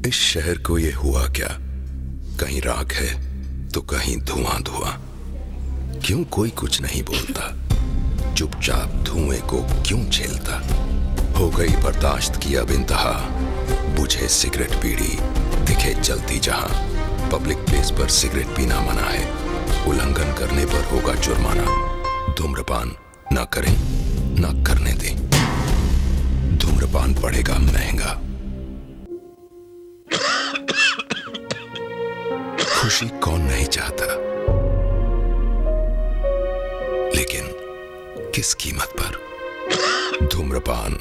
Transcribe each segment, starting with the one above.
इस शहर को ये हुआ क्या? कहीं राख है तो कहीं धुआं धुआं। क्यों कोई कुछ नहीं बोलता? चुपचाप धुएं को क्यों झेलता? हो गई बर्दाश्त की अब इंतहा। बुझे सिगरेट बीड़ी दिखे जलती जहां। पब्लिक प्लेस पर सिगरेट पीना मना है। उल्लंघन करने पर होगा जुर्माना। धूम्रपान ना करें ना करने दें। धूम्रपान पड़ेगा महंगा। खुशी कौन नहीं चाहता, लेकिन किस कीमत पर? धूम्रपान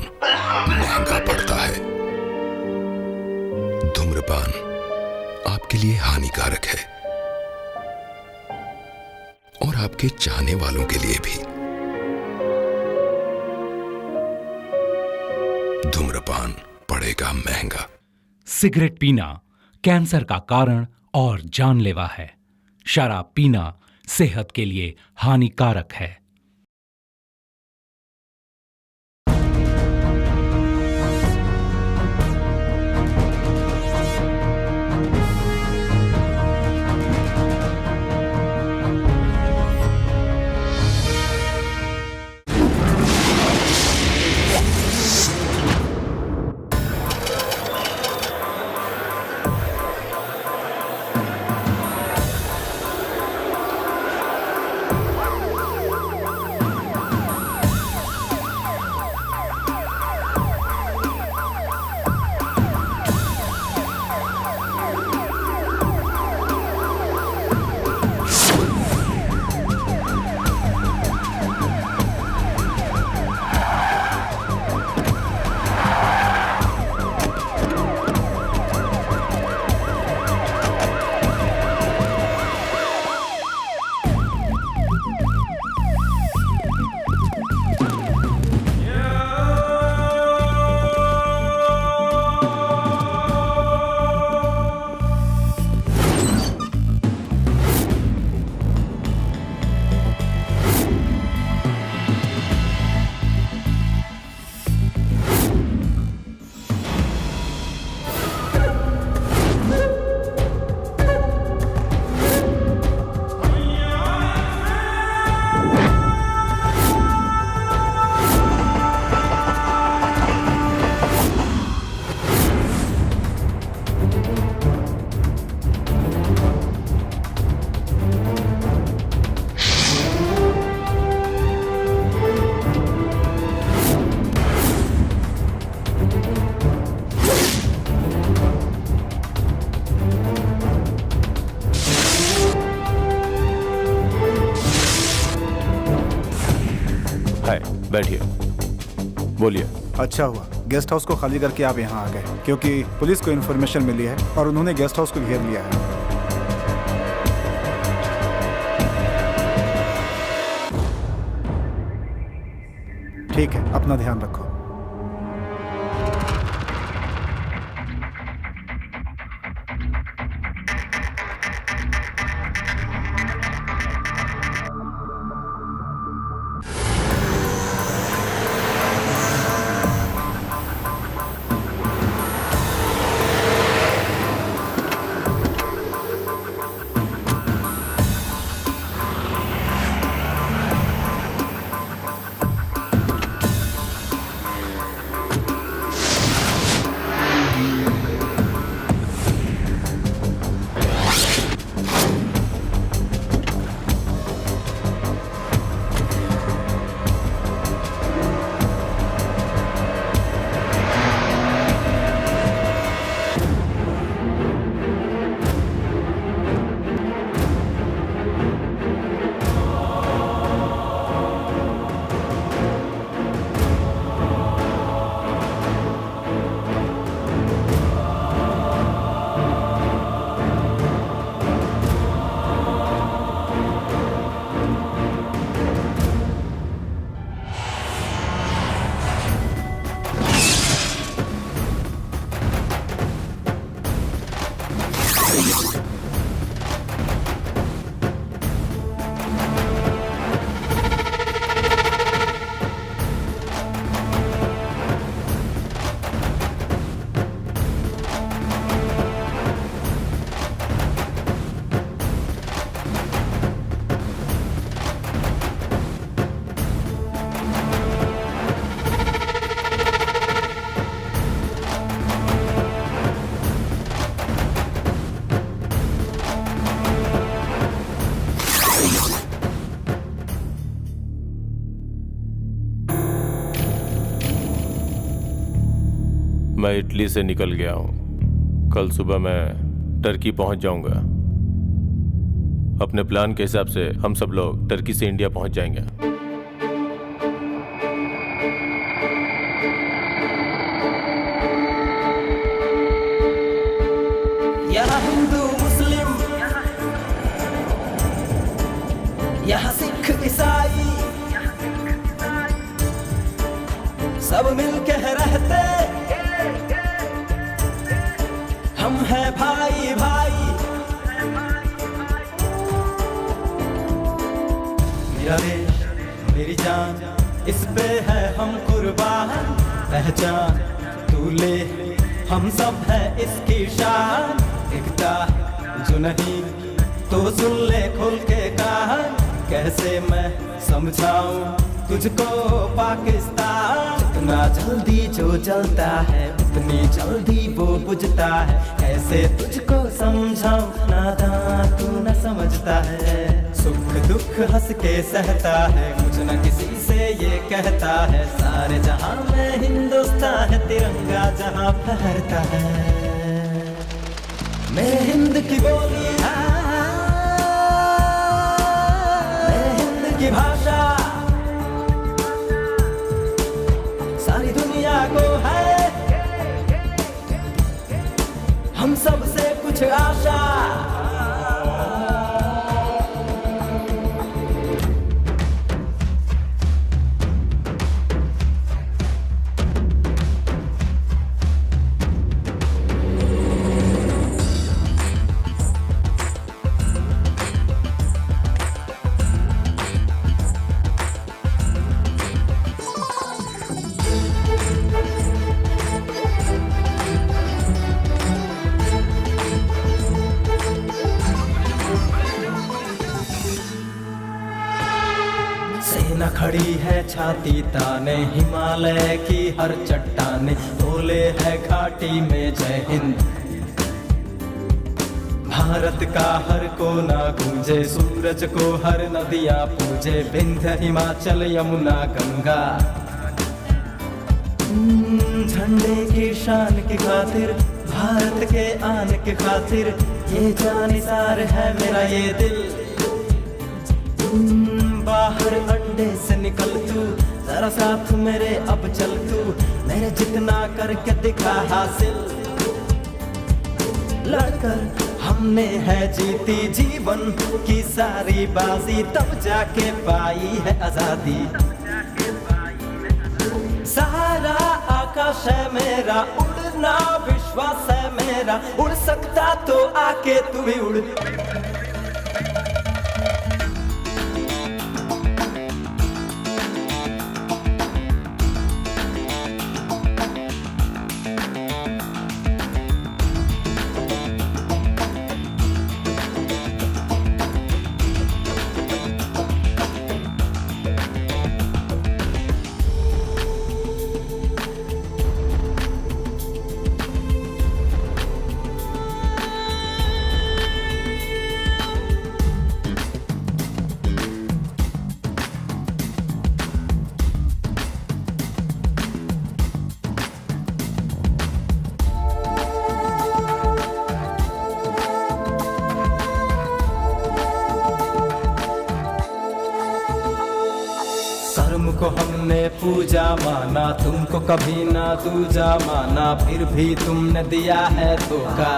महंगा पड़ता है। धूम्रपान आपके लिए हानिकारक है और आपके चाहने वालों के लिए भी। धूम्रपान पड़ेगा महंगा। सिगरेट पीना कैंसर का कारण और जानलेवा है। शराब पीना सेहत के लिए हानिकारक है। बैठिए, बोलिए। अच्छा हुआ गेस्ट हाउस को खाली करके आप यहाँ आ गए, क्योंकि पुलिस को इन्फॉर्मेशन मिली है और उन्होंने गेस्ट हाउस को घेर लिया है। ठीक है, अपना ध्यान रखो। मैं इटली से निकल गया हूँ। कल सुबह मैं टर्की पहुँच जाऊँगा। अपने प्लान के हिसाब से हम सब लोग टर्की से इंडिया पहुँच जाएंगे। यहाँ हिंदू मुस्लिम, यहाँ सिख ईसाई, सब मिलके रहते, हम हैं भाई भाई। मेरा देश मेरी जान, इस पे है हम कुर्बान। पहचान तू ले, हम सब है इसकी शान। दिखता जो नहीं तो सुन ले खोल के कान। कैसे मैं समझाऊं तुझको पाकिस्तान। जितना जल्दी जो जलता है उतनी जल्दी वो बुझता है। कैसे तुझको समझाऊं नादान तू न समझता है। सुख दुख हंस के सहता है, मुझ न किसी से ये कहता है। सारे जहां में हिंदुस्तान है, तिरंगा जहां फहरता है। मेरे हिंद की बोली है, मेरे हिंद की भाषा सारी दुनिया को है। हम सब से कुछ आशा, सेना खड़ी है छाती ताने। हिमालय की हर चट्टाने बोले है घाटी में जय हिंद। भारत का हर कोना गूंजे, सूरज को हर नदियां पूजे। विंध्य हिमाचल यमुना गंगा, झंडे की शान की खातिर, भारत के आन की खातिर, ये जानिसार है मेरा ये दिल। बाहर अंडे से निकल तू, जरा साथ मेरे अब चल तू। मेरे जितना करके दिखा हासिल, लड़कर हमने है जीती जीवन की सारी बाजी। तब जाके पाई है आजादी। सारा आकाश है मेरा, उड़ना विश्वास है मेरा। उड़ सकता तो आके तू भी उड़। कर्म को हमने पूजा माना, तुमको कभी ना दूजा माना। फिर भी तुमने दिया है धोखा।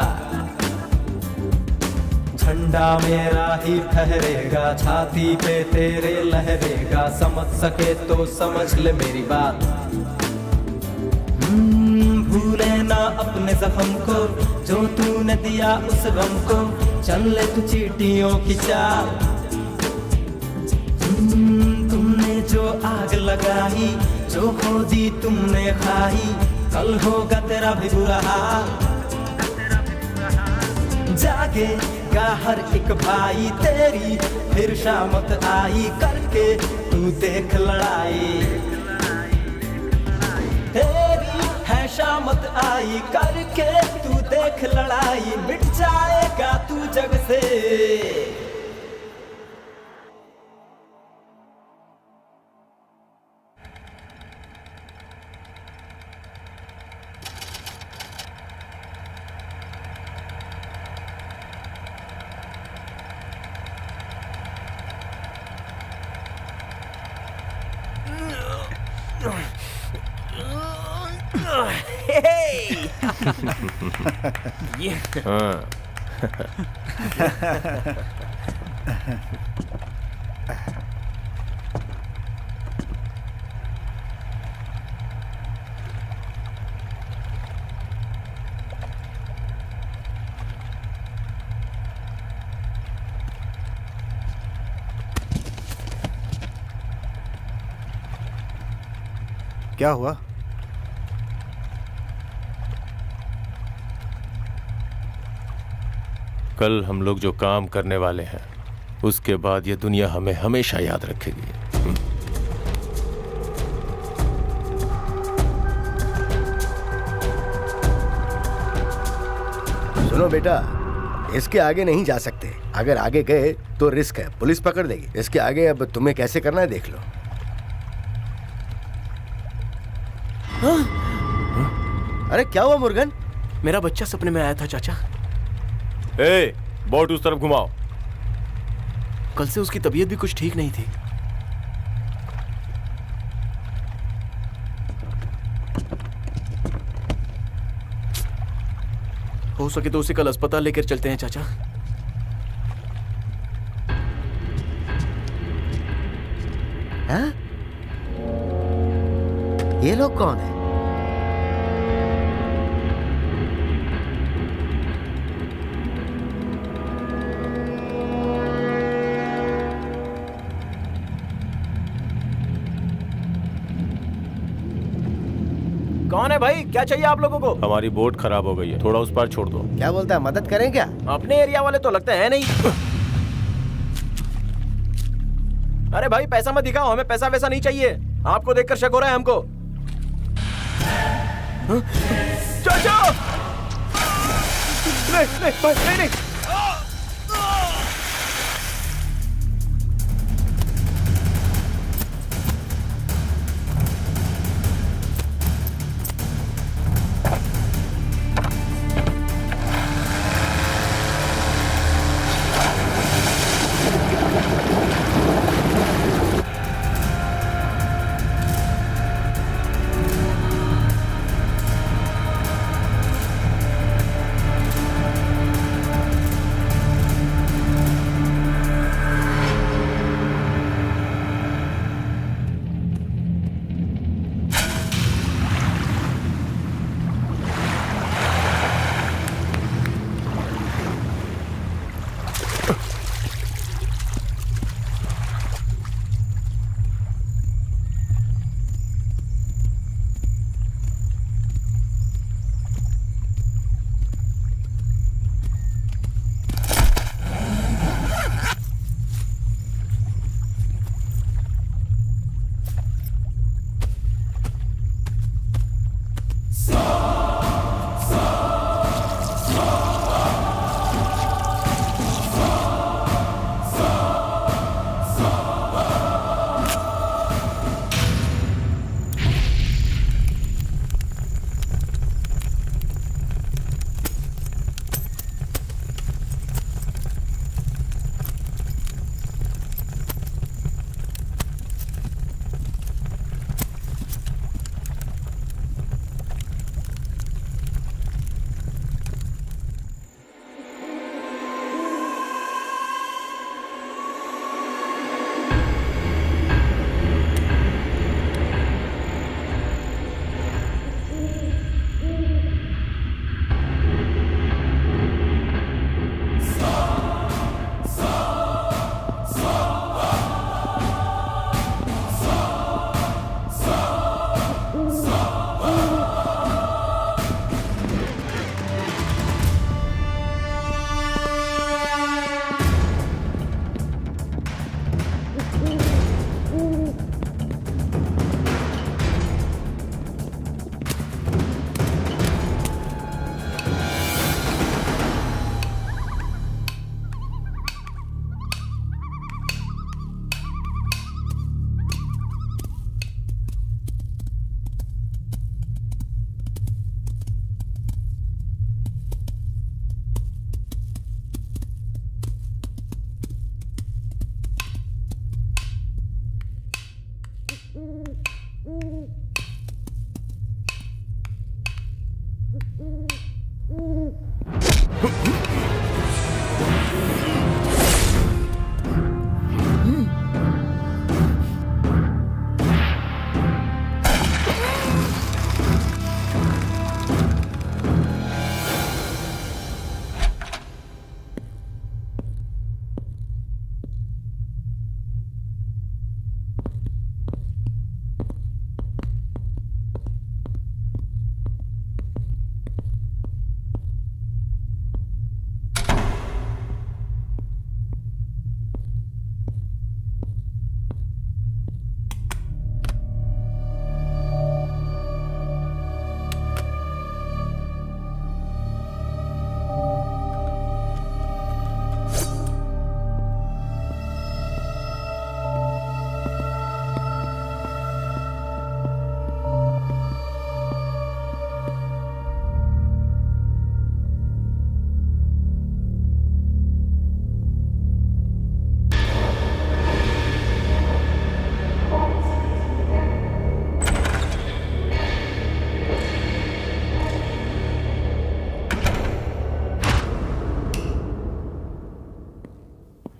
झंडा मेरा ही फहरेगा, छाती पे तेरे लहरेगा। समझ सके तो समझ ले मेरी बात। भूले ना अपने जख्म को, जो तूने दिया उस गम को। चल ले तू चींटियों की चाल। तुमने जो आग लगाई, जो खोजी तुमने खाई। कल होगा तेरा भी बुरा हाल। जागेगा हर एक भाई तेरी फिर शामत आई। करके तू देख लड़ाई, तेरी है शामत आई। करके तू देख लड़ाई, मिट जाएगा तू जग से। ये हाँ। क्या हुआ? कल हम लोग जो काम करने वाले हैं उसके बाद ये दुनिया हमें हमेशा याद रखेगी। सुनो बेटा, इसके आगे नहीं जा सकते। अगर आगे गए तो रिस्क है, पुलिस पकड़ लेगी। इसके आगे अब तुम्हें कैसे करना है देख लो। अरे क्या हुआ मुर्गन? मेरा बच्चा सपने में आया था चाचा। ए, बोट उस तरफ घुमाओ। कल से उसकी तबीयत भी कुछ ठीक नहीं थी। हो सके तो उसे कल अस्पताल लेकर चलते हैं चाचा। हाँ? ये लोग कौन है? कौन है भाई? क्या चाहिए आप लोगों को? हमारी बोट खराब हो गई है, थोड़ा उस पार छोड़ दो। क्या बोलता है, मदद करें क्या? अपने एरिया वाले तो लगता है नहीं। अरे भाई पैसा मत दिखाओ, हमें पैसा वैसा नहीं चाहिए। आपको देखकर शक हो रहा है हमको। चाचा! नहीं नहीं भाई, नहीं नहीं।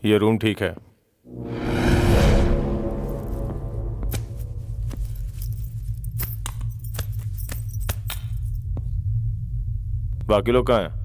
ये रूम ठीक है। बाकी लोग कहाँ हैं?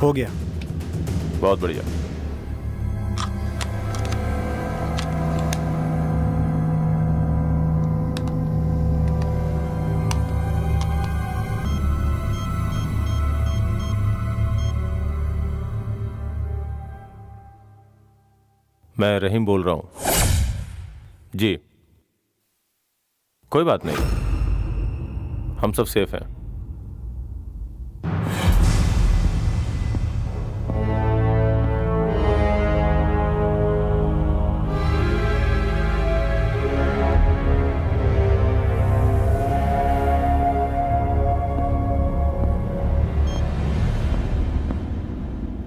हो गया। बहुत बढ़िया। मैं रहीम बोल रहा हूं। जी, कोई बात नहीं, हम सब सेफ हैं।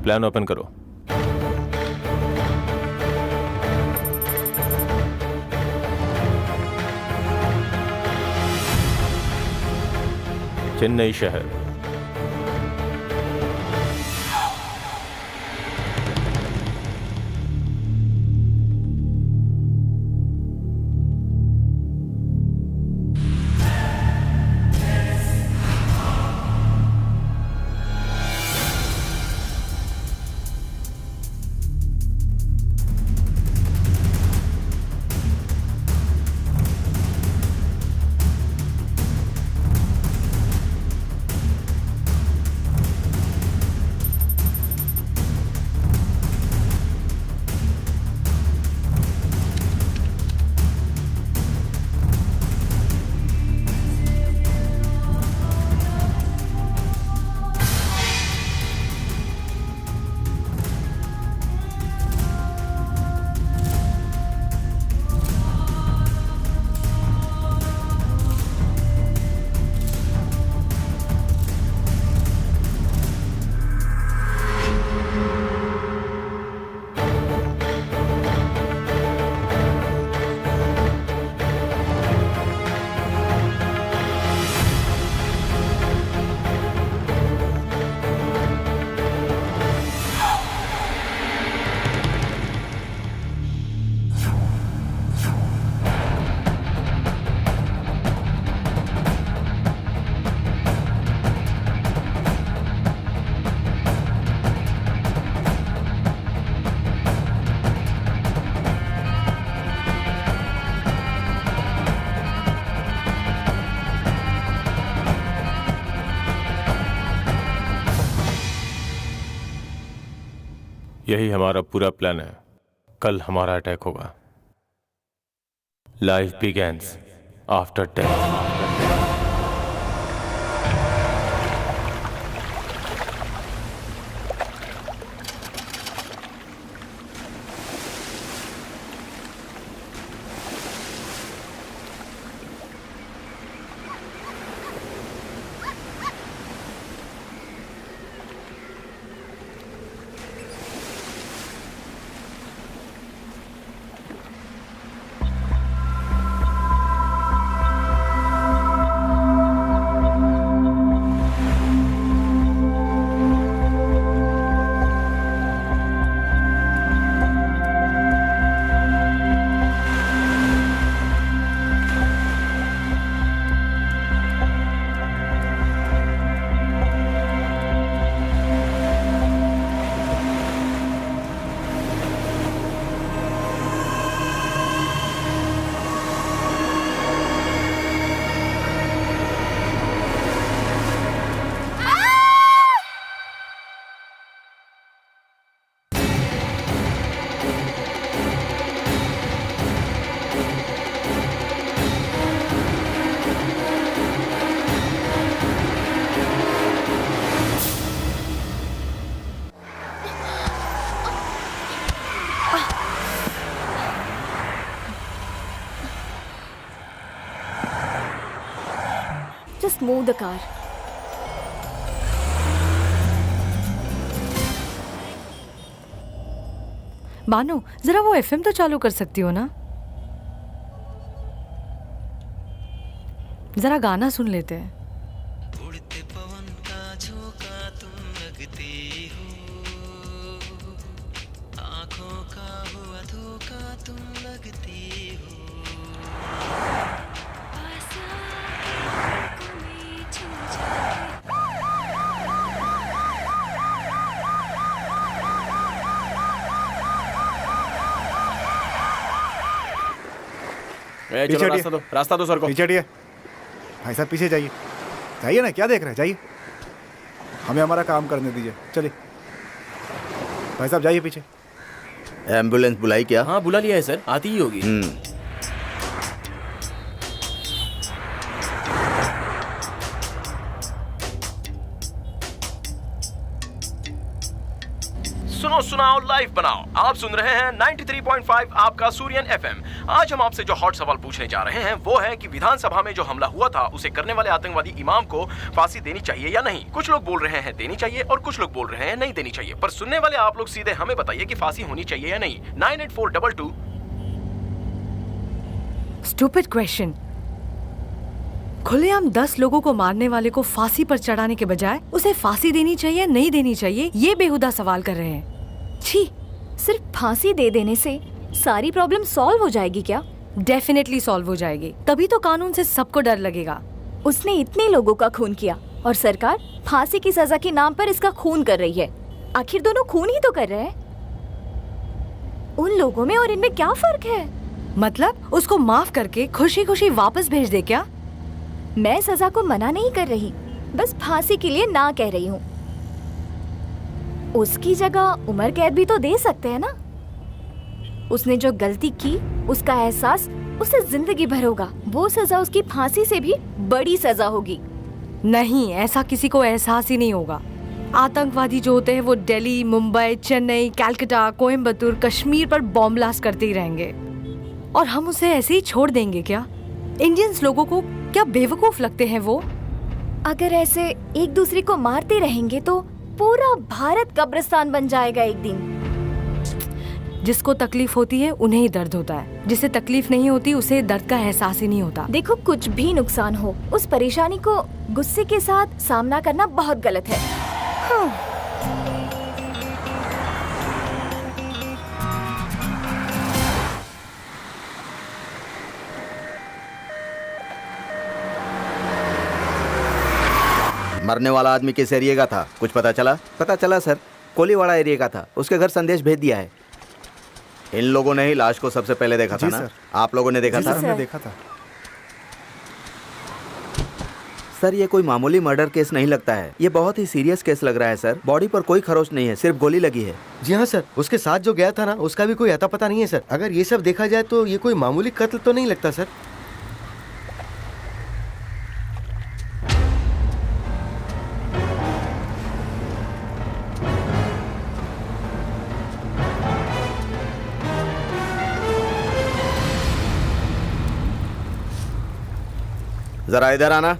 प्लान ओपन करो। चेन्नई शहर, यही हमारा पूरा प्लान है। कल हमारा अटैक होगा। Life begins after death. Just move the car. मानो जरा वो एफएम तो चालू कर सकती हो ना? जरा गाना सुन लेते हैं। उड़ते पवन का झोंका तुम लगती हो, आंखों का हुआ धोखा तुम लगती हो। पीछे चलो रास्ता दो सर को। पीछे हटिए भाई साहब, पीछे जाइए। जाइए ना, क्या देख रहे हैं, जाइए। हमें हमारा काम करने दीजिए, चलिए। भाई साहब जाइए पीछे। एम्बुलेंस बुलाई क्या? हाँ बुला लिया है सर, आती ही होगी। सुनो सुनाओ लाइव बनाओ। आप सुन रहे हैं 93.5 आपका सूर्यन एफएम। आज हम आपसे जो हॉट सवाल पूछने जा रहे हैं वो है कि विधानसभा में जो हमला हुआ था उसे करने वाले आतंकवादी इमाम को फांसी देनी चाहिए या नहीं। कुछ लोग बोल रहे हैं देनी चाहिए और कुछ लोग बोल रहे हैं नहीं देनी चाहिए। पर सुनने वाले आप लोग सीधे हमें बताइए कि फांसी होनी चाहिए या नहीं। 98422। Stupid question. खुलेआम 10 लोगों को मारने वाले को फांसी पर चढ़ाने के बजाय उसे फांसी देनी चाहिए नहीं देनी चाहिए, ये बेहुदा सवाल कर रहे हैं। छी, सिर्फ फांसी दे देने से सारी प्रॉब्लम सॉल्व हो जाएगी क्या? डेफिनेटली सॉल्व हो जाएगी, तभी तो कानून से सबको डर लगेगा। उसने इतने लोगों का खून किया और सरकार फांसी की सजा के नाम पर इसका खून कर रही है। आखिर दोनों खून ही तो कर रहे हैं। उन लोगों में और इनमें क्या फर्क है? मतलब उसको माफ करके खुशी खुशी वापस भेज दे क्या? मैं सजा को मना नहीं कर रही, बस फांसी के लिए ना कह रही हूँ। उसकी जगह उम्र कैद भी तो दे सकते हैं ना। उसने जो गलती की उसका एहसास उसे जिंदगी भर होगा। वो सजा उसकी फांसी से भी बड़ी सजा होगी। नहीं, ऐसा किसी को एहसास ही नहीं होगा। आतंकवादी जो होते हैं वो दिल्ली, मुंबई, चेन्नई, कलकत्ता, कोयम्बतूर, कश्मीर पर बॉम्ब ब्लास्ट करते ही रहेंगे और हम उसे ऐसे ही छोड़ देंगे क्या? इंडियंस लोगों को क्या बेवकूफ लगते हैं वो? अगर ऐसे एक दूसरे को मारते रहेंगे तो पूरा भारत कब्रिस्तान बन जाएगा एक दिन। जिसको तकलीफ होती है उन्हें ही दर्द होता है, जिसे तकलीफ नहीं होती उसे दर्द का एहसास ही नहीं होता। देखो, कुछ भी नुकसान हो, उस परेशानी को गुस्से के साथ सामना करना बहुत गलत है। हाँ। मरने वाला आदमी किस एरिया का था, कुछ पता चला? पता चला सर, कोलीवाड़ा एरिया का था। उसके घर संदेश भेज दिया है। इन लोगों ने ही लाश को सबसे पहले देखा था ना? सर। आप लोगों ने देखा था? हमने देखा था सर, ये कोई मामूली मर्डर केस नहीं लगता है, ये बहुत ही सीरियस केस लग रहा है सर। बॉडी पर कोई खरोच नहीं है, सिर्फ गोली लगी है। जी हाँ सर, उसके साथ जो गया था ना उसका भी कोई अता पता नहीं है सर। अगर ये सब देखा जाए तो ये कोई मामूली कत्ल तो नहीं लगता सर। जरा इधर आना।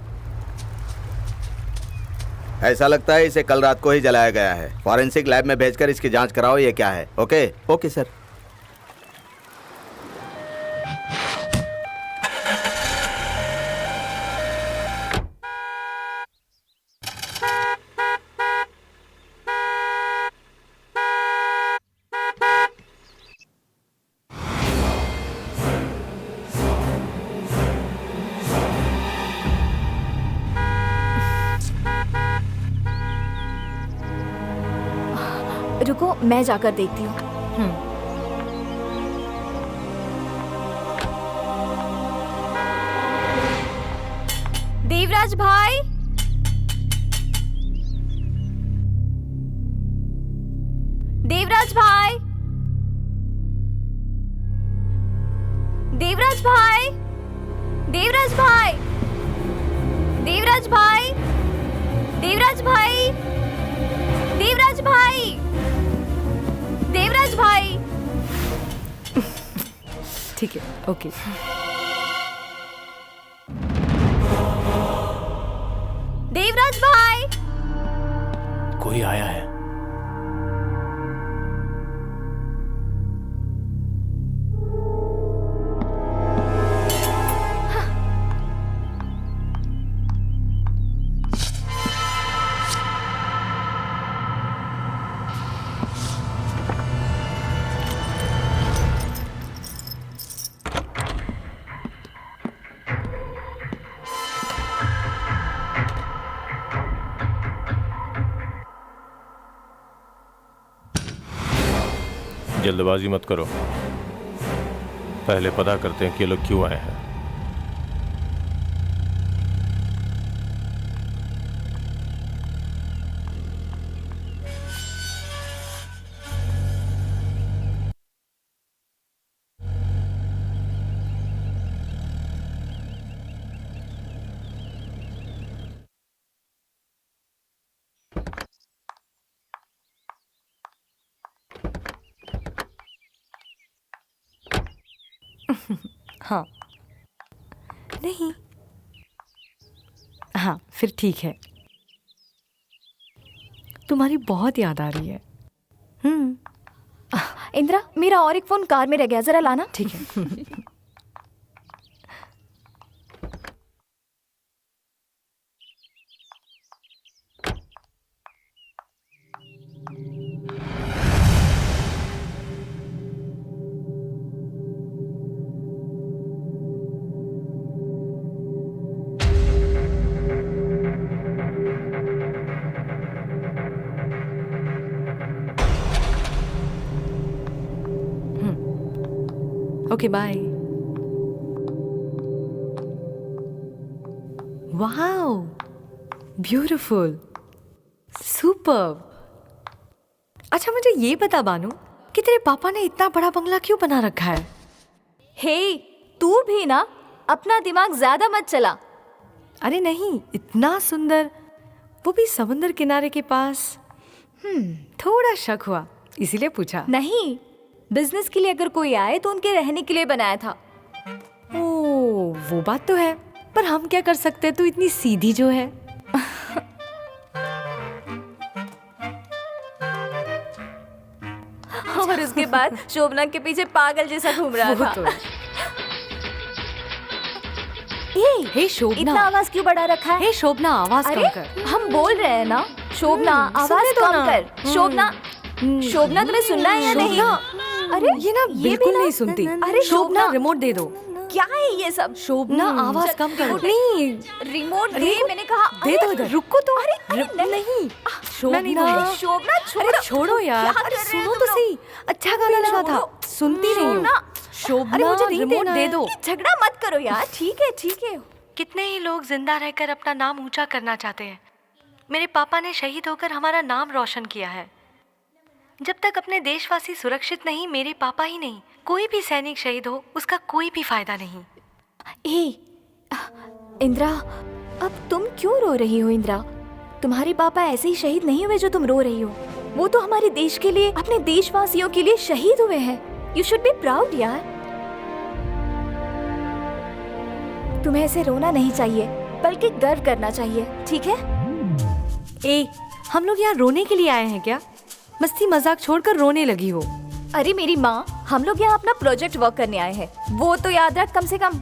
ऐसा लगता है इसे कल रात को ही जलाया गया है। फॉरेंसिक लैब में भेजकर इसकी जांच कराओ ये क्या है। ओके? Okay sir. रुको, मैं जाकर देखती हूँ। देवराज भाई, देवराज भाई, देवराज भाई, देवराज भाई, देवराज भाई, देवराज भाई, देवराज भाई, देवराज भाई। ठीक है, ओके। देवराज भाई। कोई आया है। जल्दबाजी मत करो, पहले पता करते हैं कि ये लोग क्यों आए हैं। हाँ, नहीं, हाँ फिर ठीक है। तुम्हारी बहुत याद आ रही है। इंदिरा, मेरा और एक फोन कार में रह गया, जरा लाना। ठीक है। Okay, bye. Wow, beautiful, superb. अच्छा मुझे ये बता बानू कि तेरे पापा ने इतना बड़ा बंगला क्यों बना रखा है? हे, तू भी ना अपना दिमाग ज्यादा मत चला। अरे नहीं, इतना सुंदर, वो भी समुद्र किनारे के पास। थोड़ा शक हुआ, इसीलिए पूछा। नहीं, बिजनेस के लिए अगर कोई आए तो उनके रहने के लिए बनाया था। ओ, वो बात तो है, पर हम क्या कर सकते हैं? तू इतनी सीधी जो है। और उसके बाद शोभना के पीछे पागल जैसा घूम रहा था। तो हे शोभना, इतना आवाज क्यों बढ़ा रखा है? हे शोभना, आवाज कम कर। हम बोल रहे हैं ना। शोभना, आवाज कम कर। शोभना, शोभना तुम्हें सुनना है या नहीं? अरे ये ना बिल्कुल नहीं सुनती। अरे शोभना, रिमोट दे दो। क्या है ये सब? शोभना, आवाज कम कर। नहीं, रिमोट दे, मैंने कहा। दे दो इधर। रुको तो। अरे नहीं, शोभना, शोभना छोड़ो। छोड़ो यार, अरे सुनो तो सही, अच्छा गाना लगा था। सुनती नहीं हो। शोभना, अरे मुझे रिमोट दे दो। झगड़ा मत करो यार। ठीक है, ठीक है। कितने ही लोग जिंदा रहकर अपना नाम ऊंचा करना चाहते हैं। मेरे पापा ने शहीद होकर हमारा नाम रोशन किया है। जब तक अपने देशवासी सुरक्षित नहीं, मेरे पापा ही नहीं, कोई भी सैनिक शहीद हो, उसका कोई भी फायदा नहीं। इंदिरा, अब तुम क्यों रो रही हो? इंदिरा, तुम्हारे पापा ऐसे ही शहीद नहीं हुए जो तुम रो रही हो। वो तो हमारे देश के लिए, अपने देशवासियों के लिए शहीद हुए हैं। यू शुड बी प्राउड यार। तुम्हें ऐसे रोना नहीं चाहिए, बल्कि गर्व करना चाहिए, ठीक है? हम लोग यहाँ रोने के लिए आए हैं क्या? मस्ती मजाक छोड़कर रोने लगी हो। अरे मेरी माँ, हम लोग यहाँ अपना प्रोजेक्ट वर्क करने आए हैं, वो तो याद रख कम से कम।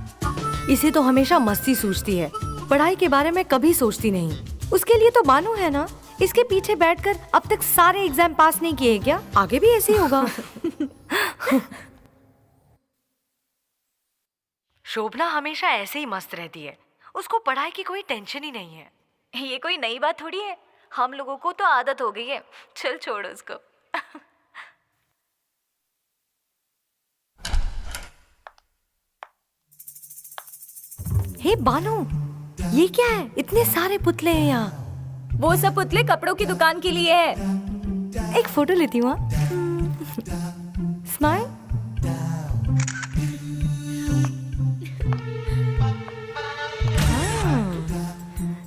इसे तो हमेशा मस्ती सूझती है, पढ़ाई के बारे में कभी सोचती नहीं। उसके लिए तो बानू है ना, इसके पीछे बैठकर अब तक सारे एग्जाम पास नहीं किए क्या? आगे भी ऐसे ही होगा। शोभना हमेशा ऐसे ही मस्त रहती है, उसको पढ़ाई की कोई टेंशन ही नहीं है। ये कोई नई बात थोड़ी है, हम लोगों को तो आदत हो गई है। चल छोड़ो उसको। हे बानू, ये क्या है? इतने सारे पुतले हैं यहाँ। वो सब पुतले कपड़ों की दुकान के लिए है। एक फोटो लेती हूँ। स्माइल।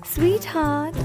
Sweet heart.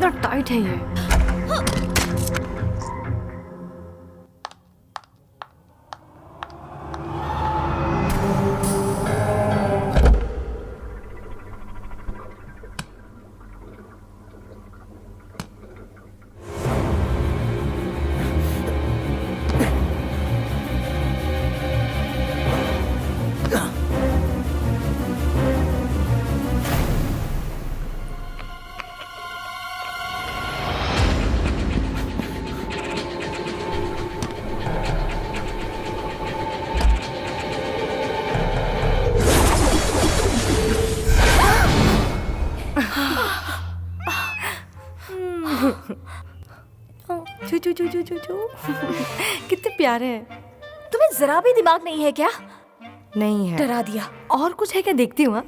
कितना टाइट है ये। चू चू चू चू चू चू। कितने प्यारे हैं। तुम्हें जरा भी दिमाग नहीं है क्या? नहीं है। डरा दिया। और कुछ है क्या? देखती हूँ।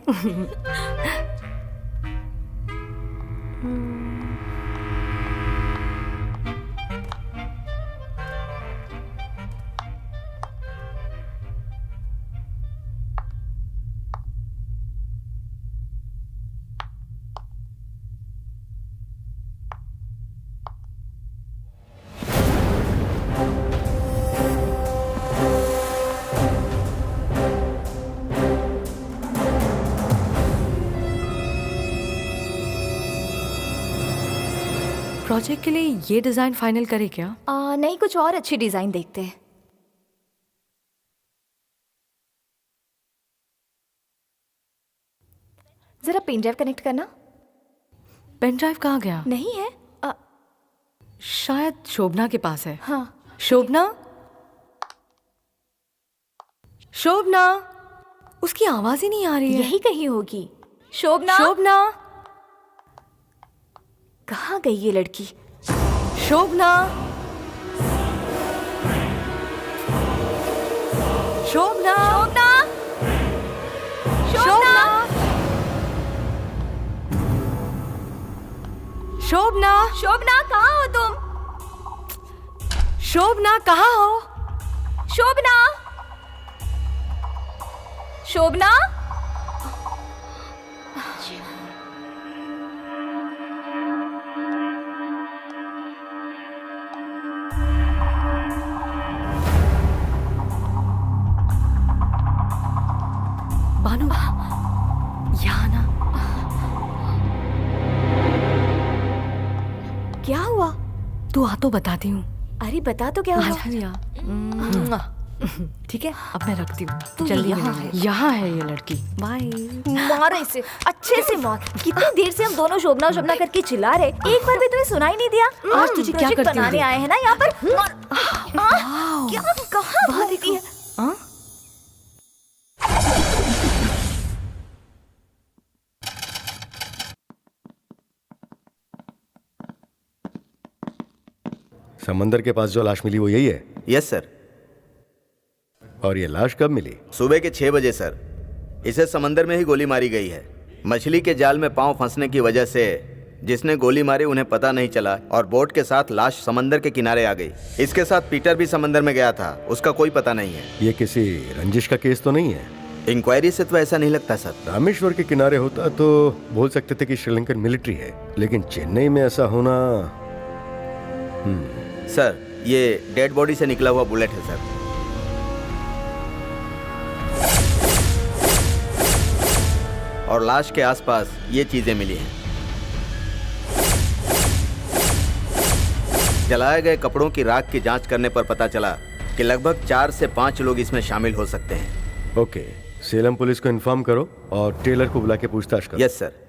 प्रोजेक्ट के लिए ये डिजाइन फाइनल करे क्या? नहीं, कुछ और अच्छी डिजाइन देखते हैं। जरा पेन ड्राइव कनेक्ट करना। पेन ड्राइव कहाँ गया? नहीं है। शायद शोभना के पास है। हाँ। शोभना, शोभना, उसकी आवाज ही नहीं आ रही है। यही कहीं होगी। शोभना, शोभना, कहाँ गई ये लड़की? शोभना, शोभना, शोभना, शोभना, शोभना, कहाँ हो तुम? शोभना, कहाँ हो? शोभना, शोभना, बानू, यहाँ ना। क्या हुआ? तू आ तो बताती हूँ। अरे बता तो क्या हुआ? ठीक है, अब मैं रखती हूँ। तू जल्दी यहाँ मिलेंगे। है। यहाँ है ये लड़की। बाय। मार इसे, अच्छे से मार। कितनी देर से हम दोनों शोभना शोभना करके चिल्ला रहे, एक बार भी तुम्हें सुनाई नहीं दिया? आज तुझे क्या प्रोजेक्ट करती बनाने हूँ? आए हैं ना यहाँ पर। क्या कहाँ घूमती है? हाँ? समंदर के पास जो लाश मिली वो यही है? Yes sir. और ये लाश कब मिली? सुबह के 6 बजे सर। इसे समंदर में ही गोली मारी गई है। मछली के जाल में पांव फंसने की वजह से जिसने गोली मारी उन्हें पता नहीं चला और बोट के साथ लाश समंदर के किनारे आ गई। इसके साथ पीटर भी समंदर में गया था, उसका कोई पता नहीं है। ये किसी रंजिश का केस तो नहीं है? इंक्वायरी से तो ऐसा नहीं लगता सर। रामेश्वर के किनारे होता तो बोल सकते थे कि श्रीलंकन मिलिट्री है, लेकिन चेन्नई में ऐसा होना। सर, ये डेड बॉडी से निकला हुआ बुलेट है सर। और लाश के आसपास ये चीजें मिली हैं। जलाए गए कपड़ों की राख की जांच करने पर पता चला कि लगभग 4 से 5 लोग इसमें शामिल हो सकते हैं। ओके, सेलम पुलिस को इन्फॉर्म करो और टेलर को बुला के पूछताछ करो। Yes sir.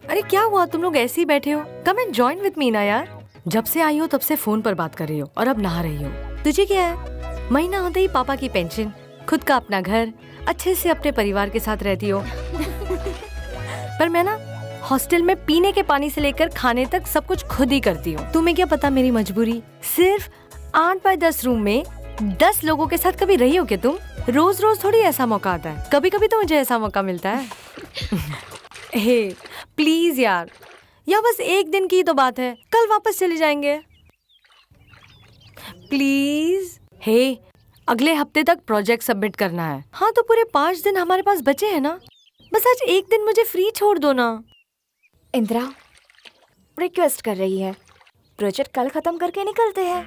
अरे क्या हुआ, तुम लोग ऐसे ही बैठे हो? Come and join with me ना यार। जब से आई हो तब से फोन पर बात कर रही हो और अब नहा रही हो। तुझे क्या है, महीना होते ही पापा की पेंशन, खुद का अपना घर, अच्छे से अपने परिवार के साथ रहती हो। पर मैं ना हॉस्टल में पीने के पानी से लेकर खाने तक सब कुछ खुद ही करती हूँ। तुम्हें क्या पता मेरी मजबूरी। सिर्फ 8 बाय 10 रूम में 10 लोगों के साथ कभी रही हो क्या तुम? रोज रोज थोड़ी ऐसा मौका आता है, कभी कभी तो मुझे ऐसा मौका मिलता है। हे प्लीज यार, या बस एक दिन की तो बात है, कल वापस चले जाएंगे प्लीज। हे अगले हफ्ते तक प्रोजेक्ट सबमिट करना है। हाँ तो पूरे 5 दिन हमारे पास बचे हैं ना, बस आज एक दिन मुझे फ्री छोड़ दो ना। इंदिरा रिक्वेस्ट कर रही है, प्रोजेक्ट कल खत्म करके निकलते हैं।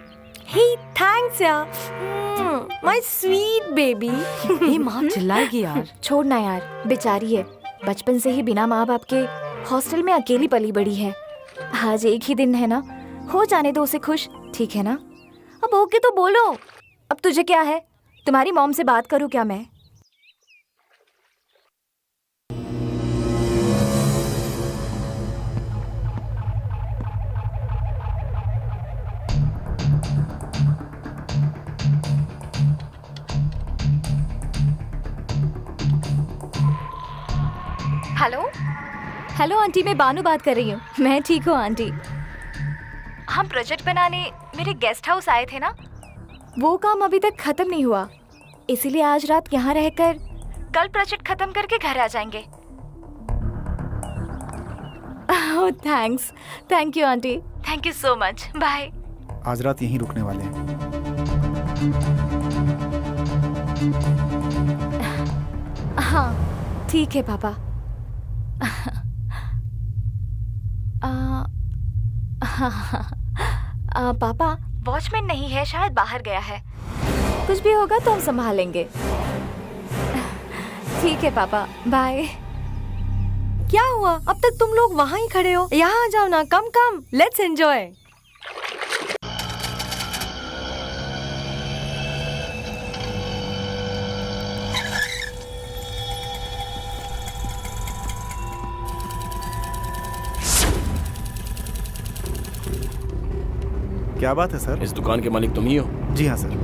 हे थैंक्स यार, माय स्वीट बेबी। ये माँ चिल्लाएगी यार। छोड़ना यार, बेचारी है, बचपन से ही बिना माँ बाप के हॉस्टल में अकेली पली बड़ी है। आज एक ही दिन है ना, हो जाने दो उसे खुश, ठीक है ना? अब ओके तो बोलो। अब तुझे क्या है, तुम्हारी मॉम से बात करूँ क्या मैं? हेलो हेलो आंटी, मैं बानू बात कर रही हूँ। मैं ठीक हूँ आंटी। हम प्रोजेक्ट बनाने मेरे गेस्ट हाउस आए थे ना, वो काम अभी तक खत्म नहीं हुआ, इसीलिए आज रात यहाँ रहकर कल प्रोजेक्ट खत्म करके घर आ जाएंगे। Oh thanks, thank you aunty, thank you so much, bye. आज रात यहीं रुकने वाले हैं। हाँ ठीक है पापा। पापा वॉचमैन नहीं है, शायद बाहर गया है, कुछ भी होगा तो हम संभालेंगे। ठीक है पापा, बाय। क्या हुआ, अब तक तुम लोग वहाँ ही खड़े हो? यहाँ आ जाओ ना, कम कम, लेट्स एंजॉय। क्या बात है सर? इस दुकान के मालिक तुम ही हो? जी हाँ सर।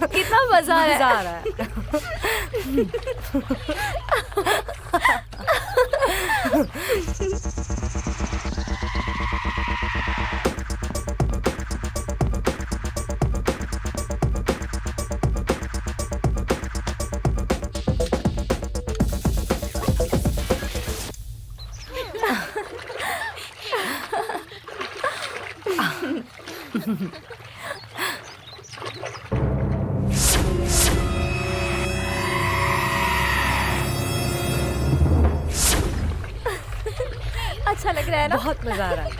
कितना मजा आ रहा है। अच्छा लग रहा है ना? बहुत मजा आ रहा है।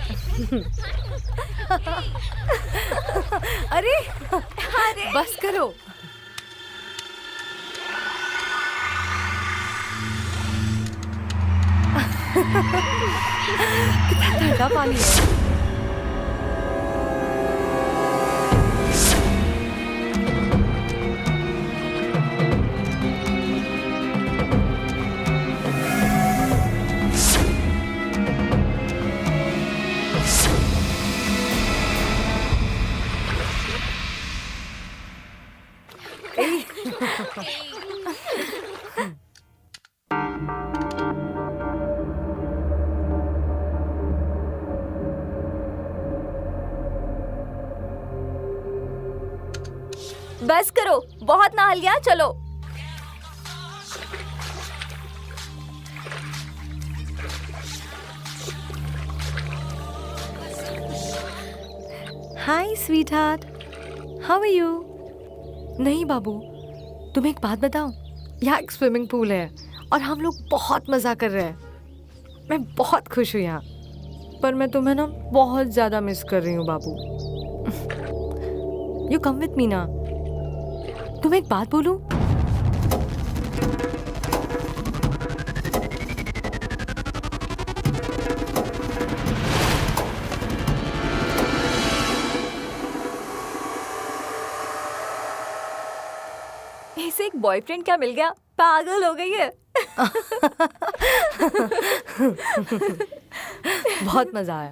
अरे अरे बस करो। कितना ठंडा पानी है। बस करो, बहुत नहा लिया, चलो। Hi sweetheart, how are you? नहीं बाबू, तुम्हें एक बात बताऊं, यहाँ एक स्विमिंग पूल है और हम लोग बहुत मजा कर रहे हैं। मैं बहुत खुश हूँ यहाँ, पर मैं तुम्हें ना बहुत ज्यादा मिस कर रही हूँ बाबू। यू कम विथ मी ना। तुम्हें एक बात बोलूं? इसे एक बॉयफ्रेंड क्या मिल गया, पागल हो गई है। बहुत मजा आया।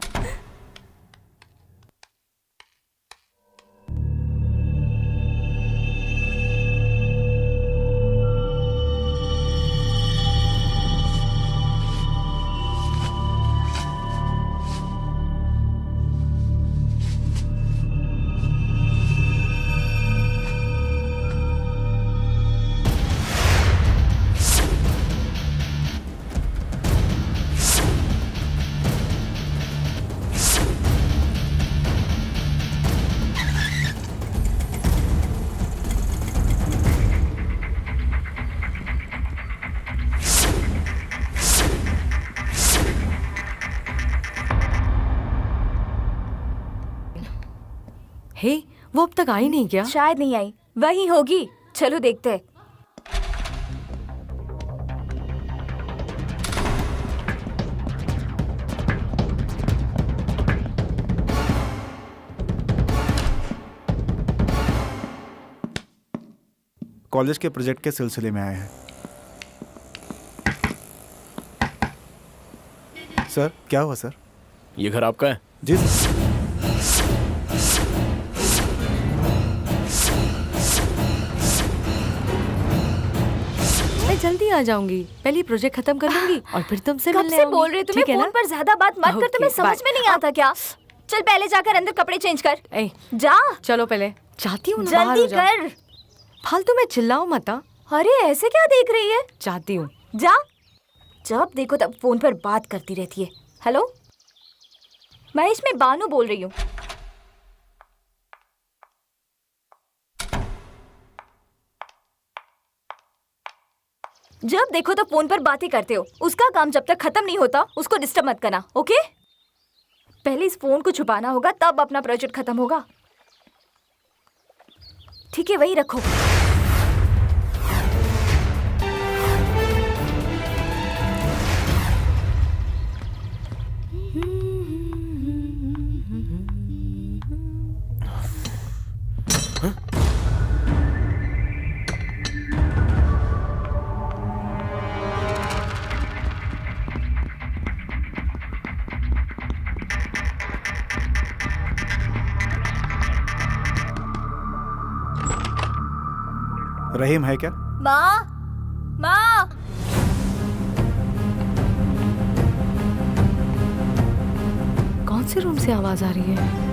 हे, वो अब तक आई नहीं क्या? शायद नहीं आई, वही होगी। चलो देखते हैं। कॉलेज के प्रोजेक्ट के सिलसिले में आए हैं। सर, क्या हुआ सर? ये घर आपका है? जी सर। मैं जल्दी आ जाऊंगी, पहले प्रोजेक्ट खत्म कर लूंगी और फिर तुमसे कब मिलने से आऊंगी। बोल रही हूँ तुम्हें, ठीक है फोन ना? पर ज्यादा बात मत कर। तुम्हें Okay, समझ bye. में नहीं आता क्या? चल पहले जाकर अंदर कपड़े चेंज कर। ए, जा चलो पहले जाती हूँ ना, बाहर हो जल्दी जाओ। कर। फालतू में चिल्लाओ मत। अरे ऐसे क्या देख रही है? जाती हूँ। जा। जब देखो तब फोन पर बात करती रहती है। हेलो महेश, मैं बानू बोल रही हूँ। जब देखो तो फोन पर बातें करते हो। उसका काम जब तक खत्म नहीं होता उसको डिस्टर्ब मत करना, ओके? पहले इस फोन को छुपाना होगा, तब अपना प्रोजेक्ट खत्म होगा। ठीक है, वही रखो। रहीम है क्या? माँ, माँ। कौन से रूम से आवाज आ रही है?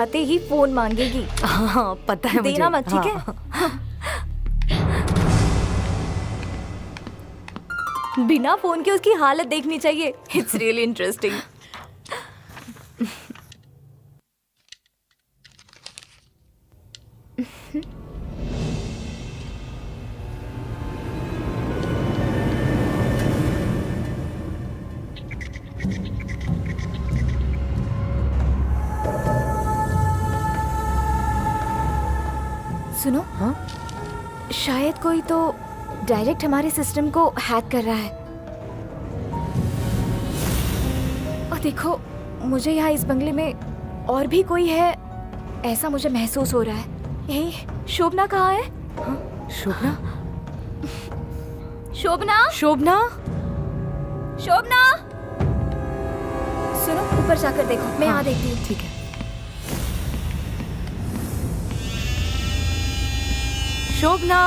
आते ही फोन मांगेगी। हाँ, पता है मुझे। देना मत, ठीक है? बिना फोन के उसकी हालत देखनी चाहिए। It's really interesting. सुनो, हाँ? शायद कोई तो डायरेक्ट हमारे सिस्टम को हैक कर रहा है। और देखो, मुझे यहाँ इस बंगले में और भी कोई है ऐसा मुझे महसूस हो रहा है। यही शोभना कहाँ है? हाँ? शोभना? शोभना? शोभना? शोभना? सुनो, ऊपर जाकर देखो। मैं यहाँ देखती हूँ। ठीक है। शोभना?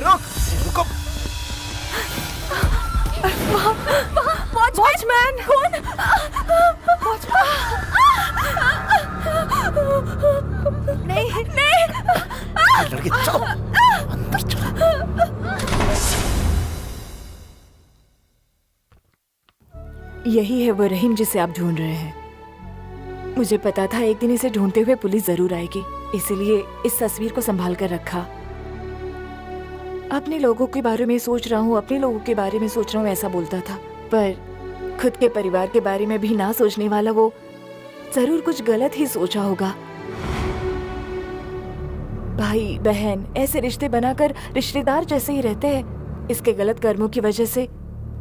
रुक रुको। वॉचमैन कौन? नहीं नहीं लड़की चलो अंदर चलो। यही है वो रहीम जिसे आप ढूंढ रहे हैं। मुझे पता था एक दिन इसे ढूंढते हुए पुलिस जरूर आएगी, इसीलिए इस तस्वीर को संभाल कर रखा। अपने लोगों के बारे में सोच रहा हूँ, अपने लोगों के बारे में सोच रहा हूँ, ऐसा बोलता था। पर खुद के परिवार के बारे में भी ना सोचने वाला वो जरूर कुछ गलत ही सोचा होगा। भाई बहन ऐसे रिश्ते बनाकर रिश्तेदार जैसे ही रहते हैं। इसके गलत कर्मों की वजह से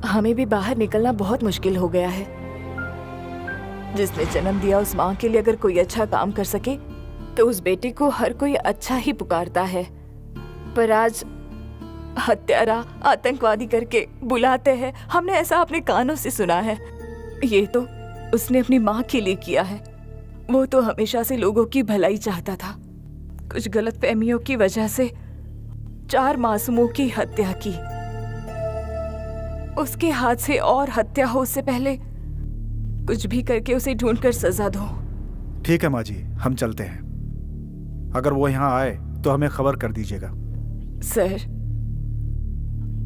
हमें भी बाहर निकलना बहुत मुश्किल हो गया है। जिसने जन्म दिया उस माँ के लिए अगर कोई अच्छा काम कर सके तो उस बेटे को हर कोई अच्छा ही पुकारता है। पर आज हत्यारा आतंकवादी करके बुलाते हैं। हमने ऐसा अपने कानों से सुना है। ये तो उसने अपनी माँ के लिए किया है। वो तो हमेशा से लोगों की भलाई चाहता था। कुछ गलतफहमियों की वजह से 4 मासूमों की हत्या की। उसके हाथ से और हत्या हो उससे पहले कुछ भी करके उसे ढूंढकर सजा दो। ठीक है माँ जी, हम चलते हैं। अगर वो यहाँ आए तो हमें खबर कर दीजिएगा। सर,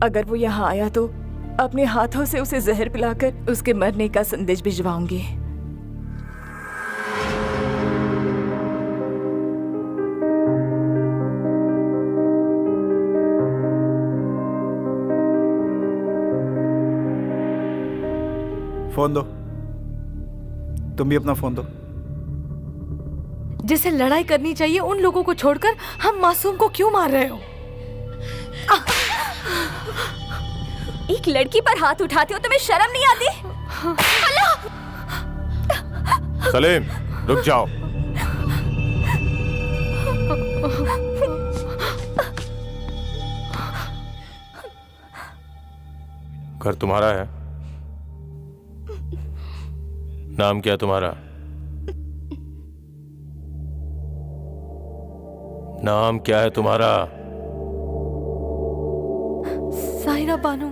अगर वो यहाँ आया तो अपने हाथों से उसे जहर पिलाकर उसके मरने का संदेश भिजवाऊंगी। फोन दो। तुम भी अपना फोन दो। जिसे लड़ाई करनी चाहिए उन लोगों को छोड़कर हम मासूम को क्यों मार रहे हो? एक लड़की पर हाथ उठाते हो, तुम्हें शर्म नहीं आती? सलीम, रुक जाओ। घर तुम्हारा है? नाम क्या है तुम्हारा? नाम क्या है तुम्हारा? साहिरा बानो।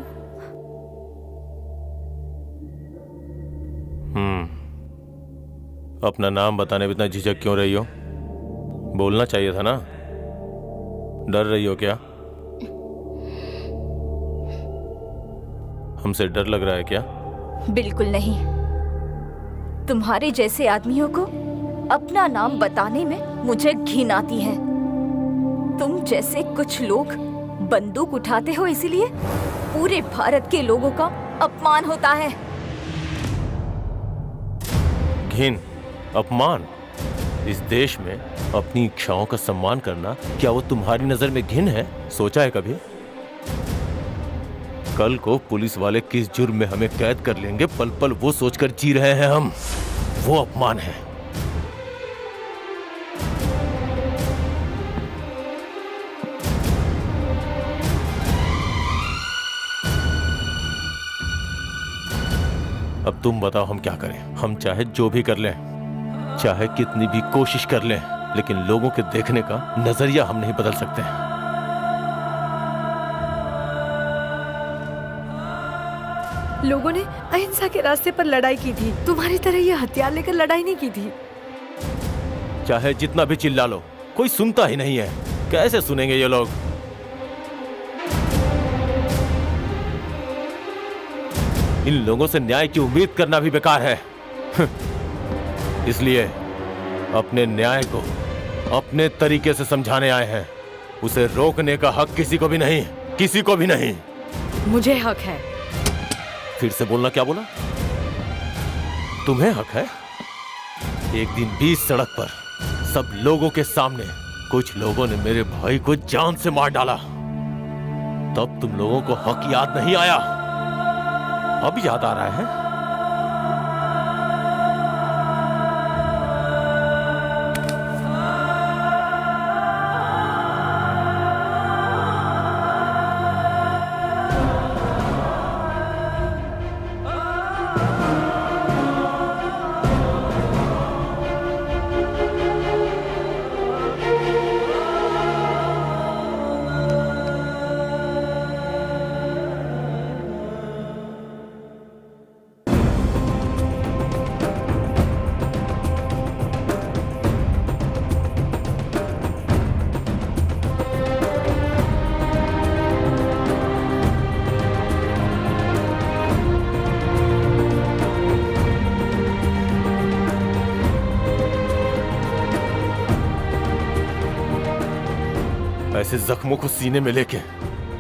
अपना नाम बताने में इतना झिझक क्यों रही हो? बोलना चाहिए था ना। डर रही हो क्या? हमसे डर लग रहा है क्या? बिल्कुल नहीं। तुम्हारे जैसे आदमियों को अपना नाम बताने में मुझे घिन आती है। तुम जैसे कुछ लोग बंदूक उठाते हो, इसीलिए पूरे भारत के लोगों का अपमान होता है। घिन, अपमान? इस देश में अपनी इच्छाओं का सम्मान करना, क्या वो तुम्हारी नजर में घिन है? सोचा है कभी? कल को पुलिस वाले किस जुर्म में हमें कैद कर लेंगे, पल पल वो सोचकर जी रहे हैं हम। वो अपमान है। अब तुम बताओ हम क्या करें? हम चाहे जो भी कर लें, चाहे कितनी भी कोशिश कर लें, लेकिन लोगों के देखने का नजरिया हम नहीं बदल सकते। लोगों ने अहिंसा के रास्ते पर लड़ाई की थी। तुम्हारी तरह ये हथियार लेकर लड़ाई नहीं की थी। चाहे जितना भी चिल्ला लो, कोई सुनता ही नहीं है। कैसे सुनेंगे ये लोग? इन लोगों से न्याय की उम्मीद करना भी बेकार है। इसलिए अपने न्याय को अपने तरीके से समझाने आए हैं। उसे रोकने का हक किसी को भी नहीं, किसी को भी नहीं। मुझे हक है। फिर से बोलना, क्या बोला? तुम्हें हक है? एक दिन बीच सड़क पर सब लोगों के सामने कुछ लोगों ने मेरे भाई को जान से मार डाला। तब तुम लोगों को हक याद नहीं आया, अब याद आ रहा है? ऐसे जख्मों को सीने में लेके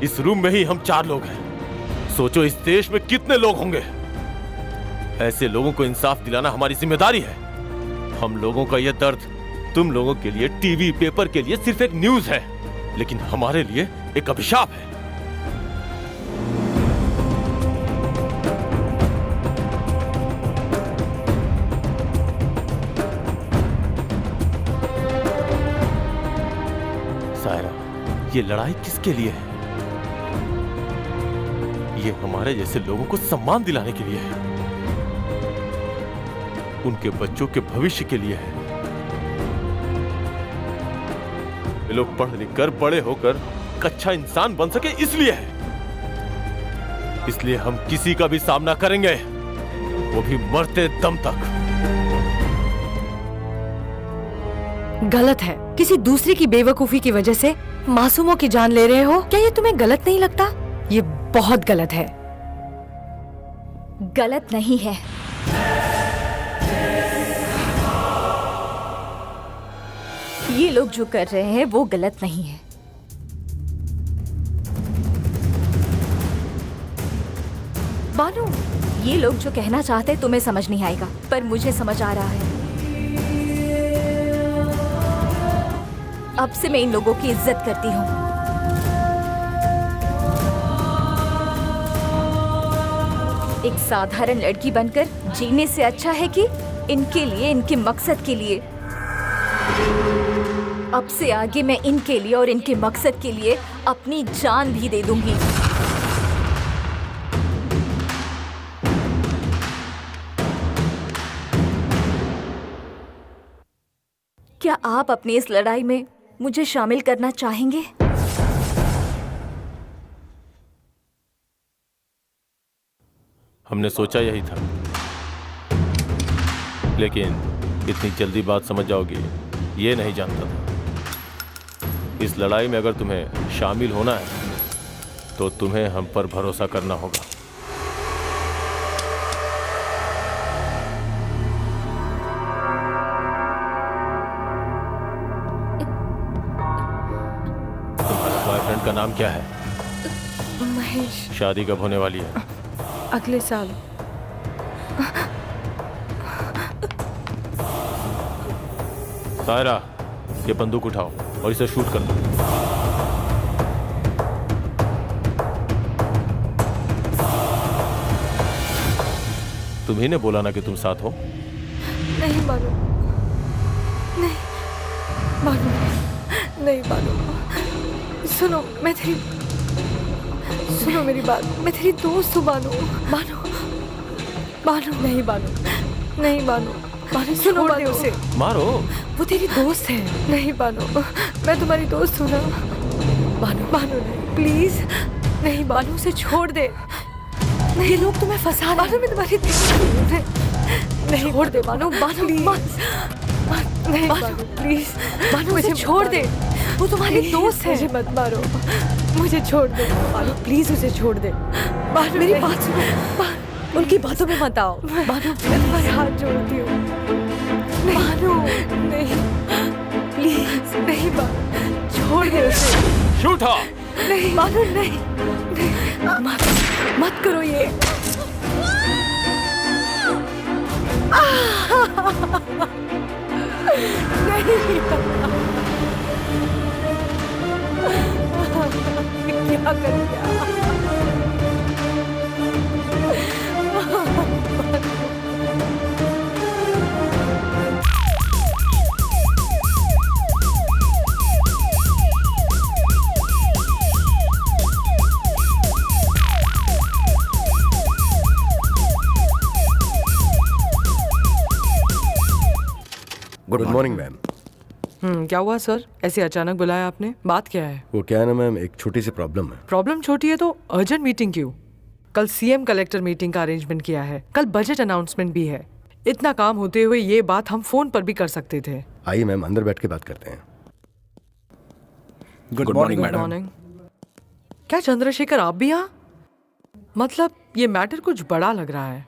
इस रूम में ही हम 4 लोग हैं। सोचो इस देश में कितने लोग होंगे। ऐसे लोगों को इंसाफ दिलाना हमारी जिम्मेदारी है। हम लोगों का यह दर्द तुम लोगों के लिए टीवी पेपर के लिए सिर्फ एक न्यूज है, लेकिन हमारे लिए एक अभिशाप है। सायरा, ये लड़ाई किसके लिए है? ये हमारे जैसे लोगों को सम्मान दिलाने के लिए है, उनके बच्चों के भविष्य के लिए है। ये लोग पढ़ लिख कर बड़े होकर एक अच्छा इंसान बन सके इसलिए है। इसलिए हम किसी का भी सामना करेंगे, वो भी मरते दम तक। गलत है। किसी दूसरे की बेवकूफी की वजह से मासूमों की जान ले रहे हो। क्या ये तुम्हें गलत नहीं लगता? ये बहुत गलत है। गलत नहीं है। ये लोग जो कर रहे हैं वो गलत नहीं है। बानू, ये लोग जो कहना चाहते हैं तुम्हें समझ नहीं आएगा, पर मुझे समझ आ रहा है। अब से मैं इन लोगों की इज्जत करती हूँ। एक साधारण लड़की बनकर जीने से अच्छा है कि इनके लिए, इनके मकसद के लिए, अब से आगे मैं इनके लिए और इनके मकसद के लिए अपनी जान भी दे दूंगी। क्या आप अपनी इस लड़ाई में मुझे शामिल करना चाहेंगे? हमने सोचा यही था, लेकिन इतनी जल्दी बात समझ जाओगी ये नहीं जानता था। इस लड़ाई में अगर तुम्हें शामिल होना है तो तुम्हें हम पर भरोसा करना होगा। तुम्हारे बॉयफ्रेंड का नाम क्या है? महेश। शादी कब होने वाली है? अगले साल। सायरा, ये बंदूक उठाओ और इसे शूट कर दो। तुम्ही ने बोला ना कि तुम साथ हो? नहीं बानू, नहीं बानू, नहीं बानू। सुनो, मैं तेरी, सुनो मेरी बात, मैं तेरी दोस्त हूँ बानू। बानू, बानू, नहीं बानू, नहीं बानू, बानू सुनो बानू, उसे मारो। वो तेरी दोस्त है। नहीं बानू, मैं तुम्हारी दोस्त हूँ ना। बानू, बानू नहीं, प्लीज नहीं बानू, उसे छोड़ दे। नहीं, ये लोग तुम्हें फंसा रहे हैं। बानू, मैं तुम्हारी नहीं, छोड़ दे बानू, बानू प्लीज, नहीं बानू प्लीज, बानू मुझे छोड़ दे। वो तुम्हारी दोस्त है। मुझे मत मारो, मुझे छोड़ दे बानू, प्लीज उसे छोड़ दे। बानू, मेरी बात सुनो, उनकी बातों में मत आओ। बानू, मैं तुम्हारे हाथ जोड़ती हूँ। बानू, नहीं, प्लीज नहीं बानू, छोड़ दे उसे। शूटा। नहीं बानू, नहीं, नहीं, मत करो ये। नहीं, क्या कर दिया? Good morning ma'am. क्या हुआ सर? ऐसे अचानक बुलाया आपने? बात क्या है? वो क्या है ना मैम, एक छोटी सी प्रॉब्लम है। प्रॉब्लम छोटी है तो अर्जेंट मीटिंग क्यों? कल सीएम कलेक्टर मीटिंग का अरेंजमेंट किया है, कल बजट अनाउंसमेंट भी है। इतना काम होते हुए ये बात हम फोन पर भी कर सकते थे। आइए मैम, अंदर बैठ के बात करते हैं। Good morning madam. मॉर्निंग। क्या चंद्रशेखर आप भी यहाँ? मतलब ये मैटर कुछ बड़ा लग रहा है।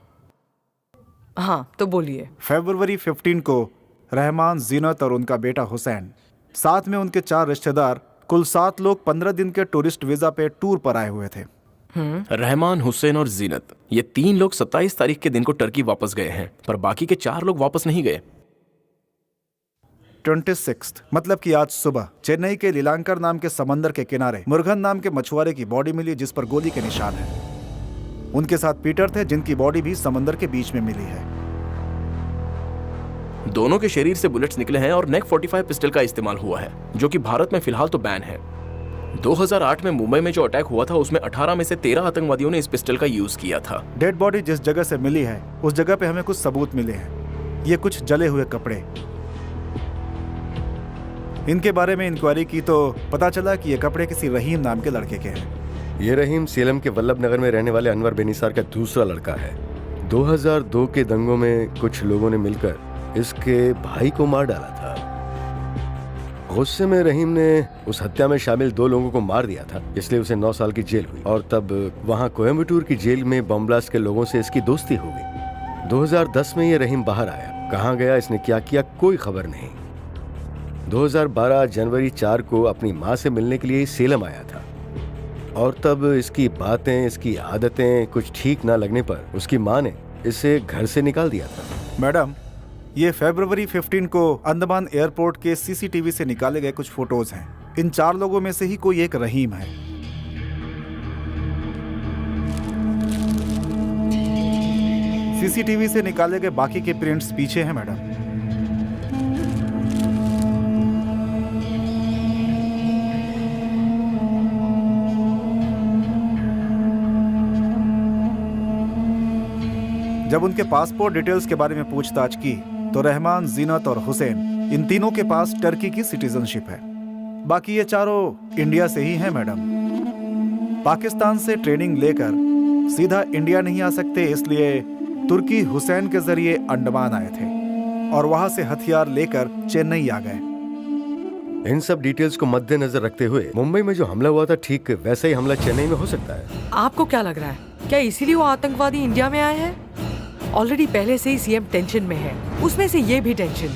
हाँ तो बोलिए। फरवरी 15 को रहमान, जीनत और उनका बेटा हुसैन, साथ में उनके 4 रिश्तेदार कुल 7 लोग 15 दिन के टूरिस्ट वीजा पे टूर पर आए हुए थे। रहमान, हुसैन और जीनत, ये 3 लोग 27 तारीख के दिन को टर्की वापस गए हैं, पर बाकी के 4 लोग वापस नहीं गए। 26 मतलब कि आज सुबह चेन्नई के लीलांकर नाम के समंदर के किनारे मुरुगन नाम के मछुआरे की बॉडी मिली जिस पर गोली के निशान है। उनके साथ पीटर थे जिनकी बॉडी भी समंदर के बीच में मिली है। दोनों के शरीर से बुलेट्स निकले हैं और नेक 45 पिस्टल का इस्तेमाल हुआ है, जो कि भारत में फिलहाल तो बैन है। 2008 में मुंबई में जो अटैक हुआ था उसमें 18 में से 13 आतंकवादियों ने इस पिस्टल का यूज किया था। डेड बॉडी जिस जगह से मिली है उस जगह पे हमें कुछ सबूत मिले हैं। ये कुछ जले हुए कपड़े। इनके बारे में इंक्वायरी की तो पता चला कि ये कपड़े किसी रहीम नाम के लड़के के हैं। ये रहीम सेलम के वल्लभ नगर में रहने वाले अनवर बेनिसार का दूसरा लड़का है। 2002 के दंगों में कुछ लोगों ने मिलकर इसके भाई को मार डाला था। गुस्से में रहीम ने उस हत्या में शामिल 2 लोगों को मार दिया था, इसलिए उसे 9 साल की जेल हुई और तब वहां कोयम्बटूर की जेल में बम ब्लास्ट के लोगों से इसकी दोस्ती हो गई। 2010 में ये रहीम बाहर आया। कहाँ गया, इसने क्या किया, कोई खबर नहीं। 2012 जनवरी 4 को अपनी माँ से मिलने के लिए सेलम आया था और तब इसकी बातें, इसकी आदतें कुछ ठीक ना लगने पर उसकी माँ ने इसे घर से निकाल दिया था। मैडम, ये फरवरी 15 को अंडमान एयरपोर्ट के सीसीटीवी से निकाले गए कुछ फोटोज हैं। इन 4 लोगों में से ही कोई एक रहीम है। सीसीटीवी से निकाले गए बाकी के प्रिंट्स पीछे हैं मैडम। जब उनके पासपोर्ट डिटेल्स के बारे में पूछताछ की तो रहमान, जीनत और हुसैन, इन तीनों के पास टर्की की सिटीजनशिप है। बाकी ये चारों इंडिया से ही हैं मैडम। पाकिस्तान से ट्रेनिंग लेकर सीधा इंडिया नहीं आ सकते, इसलिए तुर्की हुसैन के जरिए अंडमान आए थे और वहां से हथियार लेकर चेन्नई आ गए। इन सब डिटेल्स को मद्देनजर रखते हुए मुंबई में जो हमला हुआ था ठीक वैसा ही हमला चेन्नई में हो सकता है। आपको क्या लग रहा है, क्या इसीलिए वो आतंकवादी इंडिया में आए हैं? ऑलरेडी पहले से ही सीएम टेंशन में है, उसमें से ये भी टेंशन।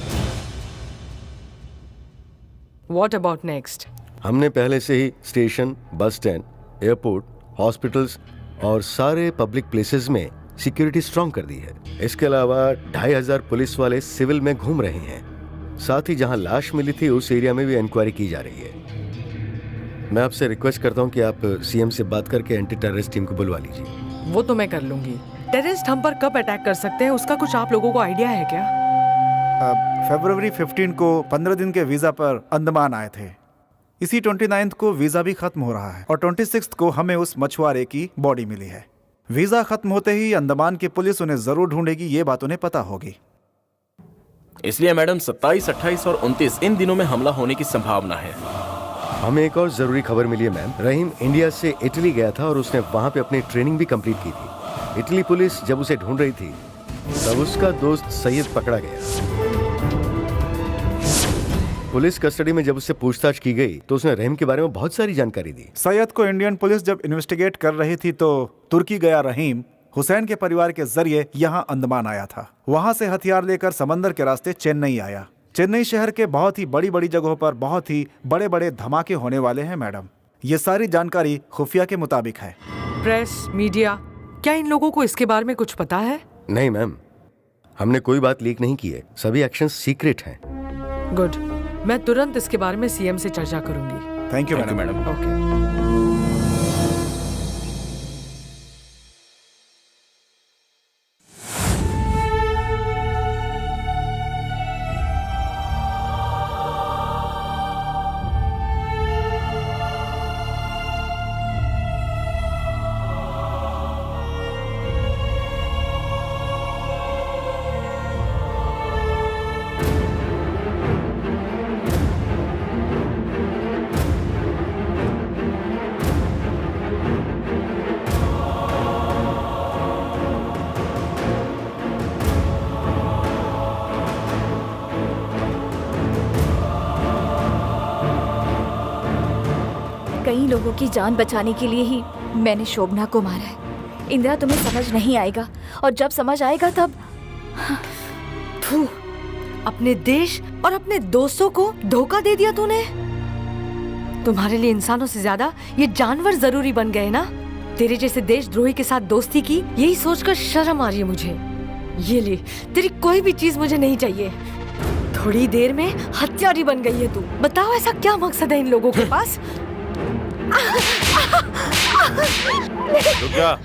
What about next? हमने पहले से ही station, bus stand, airport, hospitals और सारे पब्लिक प्लेसेस में सिक्योरिटी स्ट्रॉन्ग कर दी है। इसके अलावा 2500 पुलिस वाले सिविल में घूम रहे हैं। साथ ही जहां लाश मिली थी उस एरिया में भी इंक्वायरी की जा रही है। मैं आपसे रिक्वेस्ट करता हूं कि आप सीएम से बात करके एंटी टेररिस्ट टीम को बुलवा लीजिए। वो तो मैं कर लूंगी। टेररिस्ट हम पर कब अटैक कर सकते हैं उसका कुछ आप लोगों को आइडिया है क्या? फरवरी 15 को 15 दिन के वीजा पर अंडमान आए थे। इसी 29 को वीजा भी खत्म हो रहा है और 26 को हमें उस मछुआरे की बॉडी मिली है। वीजा खत्म होते ही अंडमान की पुलिस उन्हें जरूर ढूंढेगी, ये बात उन्हें पता होगी। इसलिए मैडम 27, 28 और 29 इन दिनों में हमला होने की संभावना है। हमें एक और जरूरी खबर मिली है मैम। रहीम इंडिया से इटली गया था और उसने वहां पे अपनी ट्रेनिंग भी कंप्लीट की थी। इटली पुलिस जब उसे ढूंढ रही थी तब उसका दोस्त सैयद पकड़ा गया। पुलिस कस्टडी में जब उससे पूछताछ की गई तो उसने रहीम के बारे में बहुत सारी जानकारी दी। सैयद को इंडियन पुलिस जब इन्वेस्टिगेट कर रही थी तो तुर्की गया रहीम हुसैन के परिवार के जरिए यहाँ अंडमान आया था। वहां से हथियार लेकर समंदर के रास्ते चेन्नई आया। चेन्नई शहर के बहुत ही बड़ी बड़ी जगहों पर बहुत ही बड़े बड़े धमाके होने वाले हैं मैडम। ये सारी जानकारी खुफिया के मुताबिक है। प्रेस, मीडिया, क्या इन लोगों को इसके बारे में कुछ पता है? नहीं मैम, हमने कोई बात लीक नहीं की है। सभी एक्शन सीक्रेट हैं। गुड, मैं तुरंत इसके बारे में सीएम से चर्चा करूंगी। Thank you madam. ओके। कई लोगों की जान बचाने के लिए ही मैंने शोभना को मारा है। इंदिरा, तुम्हें समझ नहीं आएगा और जब समझ आएगा तब। अपने देश और अपने दोस्तों को धोखा दे दिया तूने। तुम्हारे लिए इंसानों से ज्यादा ये जानवर जरूरी बन गए ना। तेरे जैसे देशद्रोही के साथ दोस्ती की, यही सोचकर शर्म आ रही है मुझे। ये ले, तेरी कोई भी चीज मुझे नहीं चाहिए। थोड़ी देर में हत्यारी बन गई है तू। बताओ ऐसा क्या मकसद है इन लोगों के पास? रुक जा।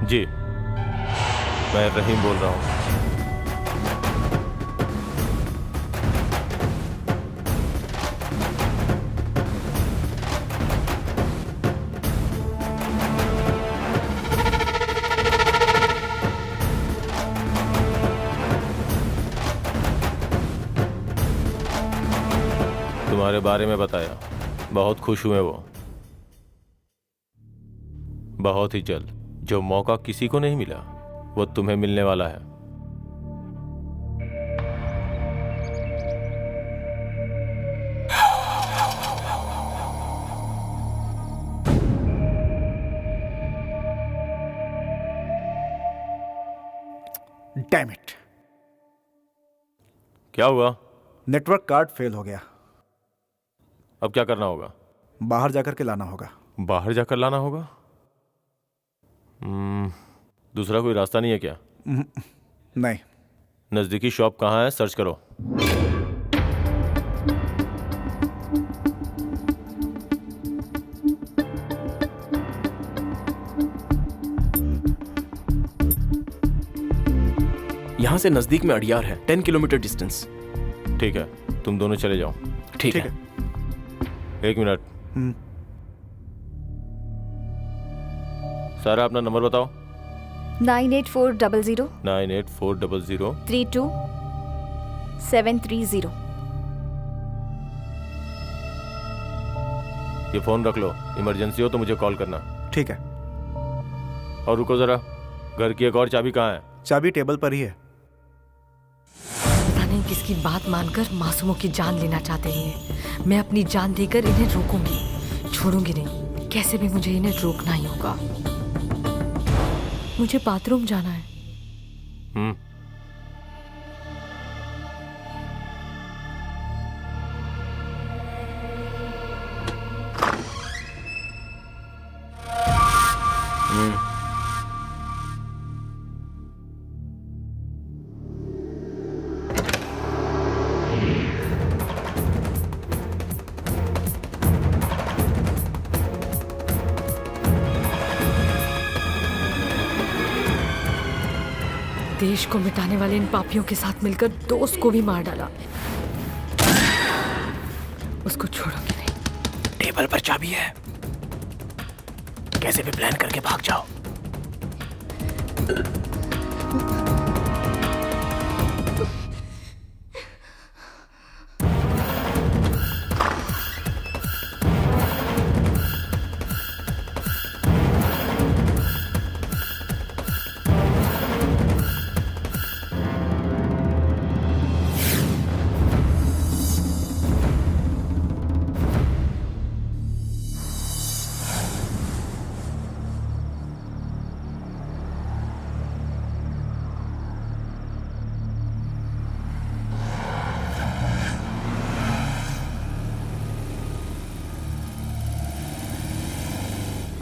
जी, मैं रहीम बोल रहा हूँ। तुम्हारे बारे में बताया, बहुत खुश हुए वो। बहुत ही जल्द जो मौका किसी को नहीं मिला वो तुम्हें मिलने वाला है। Damn it! क्या हुआ? नेटवर्क कार्ड फेल हो गया। अब क्या करना होगा? बाहर जाकर के लाना होगा। बाहर जाकर लाना होगा? दूसरा कोई रास्ता नहीं है क्या? नहीं। नजदीकी शॉप कहाँ है, सर्च करो। यहाँ से नजदीक में अड़ियार है, 10 किलोमीटर डिस्टेंस। ठीक है, तुम दोनों चले जाओ। ठीक है। 1 मिनट। सारा अपना नंबर बताओ। 98400 98400 32730। ये फोन रख लो, इमरजेंसी हो तो मुझे कॉल करना। ठीक है। और रुको जरा, घर की एक और चाबी कहाँ है? चाबी टेबल पर ही है। पता नहीं किसकी बात मानकर मासूमों की जान लेना चाहते हैं। मैं अपनी जान देकर इन्हें रोकूंगी, छोड़ूंगी नहीं। कैसे भी मुझे इन्हें रोकना ही होगा। मुझे बाथरूम जाना है। देश को मिटाने वाले इन पापियों के साथ मिलकर दोस्त को भी मार डाला। उसको छोड़ोगे नहीं। टेबल पर चाबी है, कैसे भी प्लान करके भाग जाओ।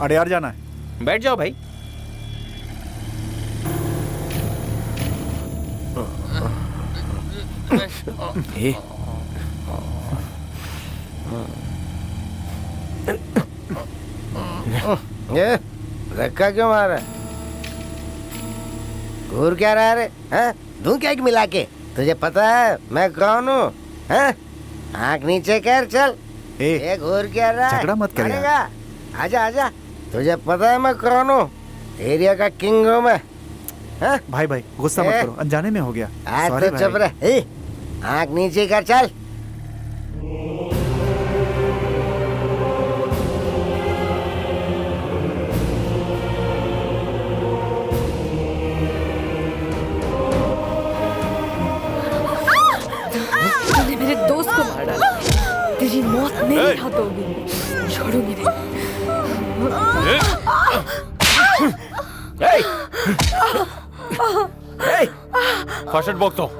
अड़ियार जाना है। बैठ जाओ भाई। ये धक्का क्यों मार रहा है? घूर क्या रहा रे? हैं? दूं क्या मिला के? तुझे पता है मैं कौन हूँ? हैं? आँख नीचे कर, चल। ये घूर क्या रहा है? झगड़ा मत कर यार। आजा आजा, तुझे पता है मैं कौन हूँ? एरिया का किंग हूँ मैं। हाँ? भाई भाई गुस्सा मत करो, अनजाने में हो गया। आज तो चुप रहे। आँख नीचे कर, चल। तूने मेरे दोस्त को मार डाला। तेरी मौत मेरे हाथों होगी, छोड़ूंगी नहीं। फर्स्ट एड बॉक्स दो।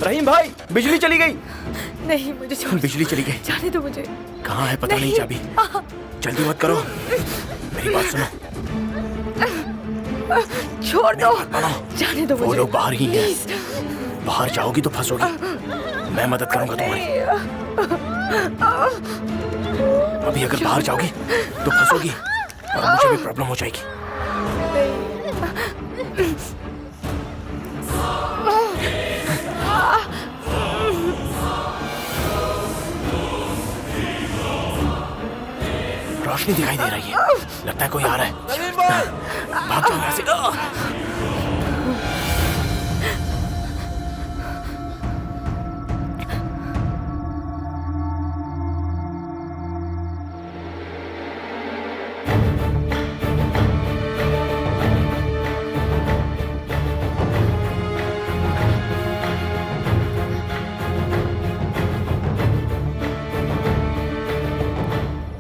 रहीम भाई, बिजली चली गई। नहीं, मुझे छोड़, बिजली चली गई। जाने दो मुझे। कहाँ है पता नहीं चाबी। जल्दी मत करो, मेरी बात सुनो। छोड़ दो, जाने दो मुझे। वो लोग बाहर ही हैं। बाहर जाओगी तो फंसोगी। मैं मदद करूंगा तुम्हारी। अभी अगर बाहर जाओगी तो फंसोगी और मुझे भी प्रॉब्लम हो जाएगी। रोशनी दिखाई दे रही है, लगता है कोई आ रहा है। भाग जाओ यहाँ से।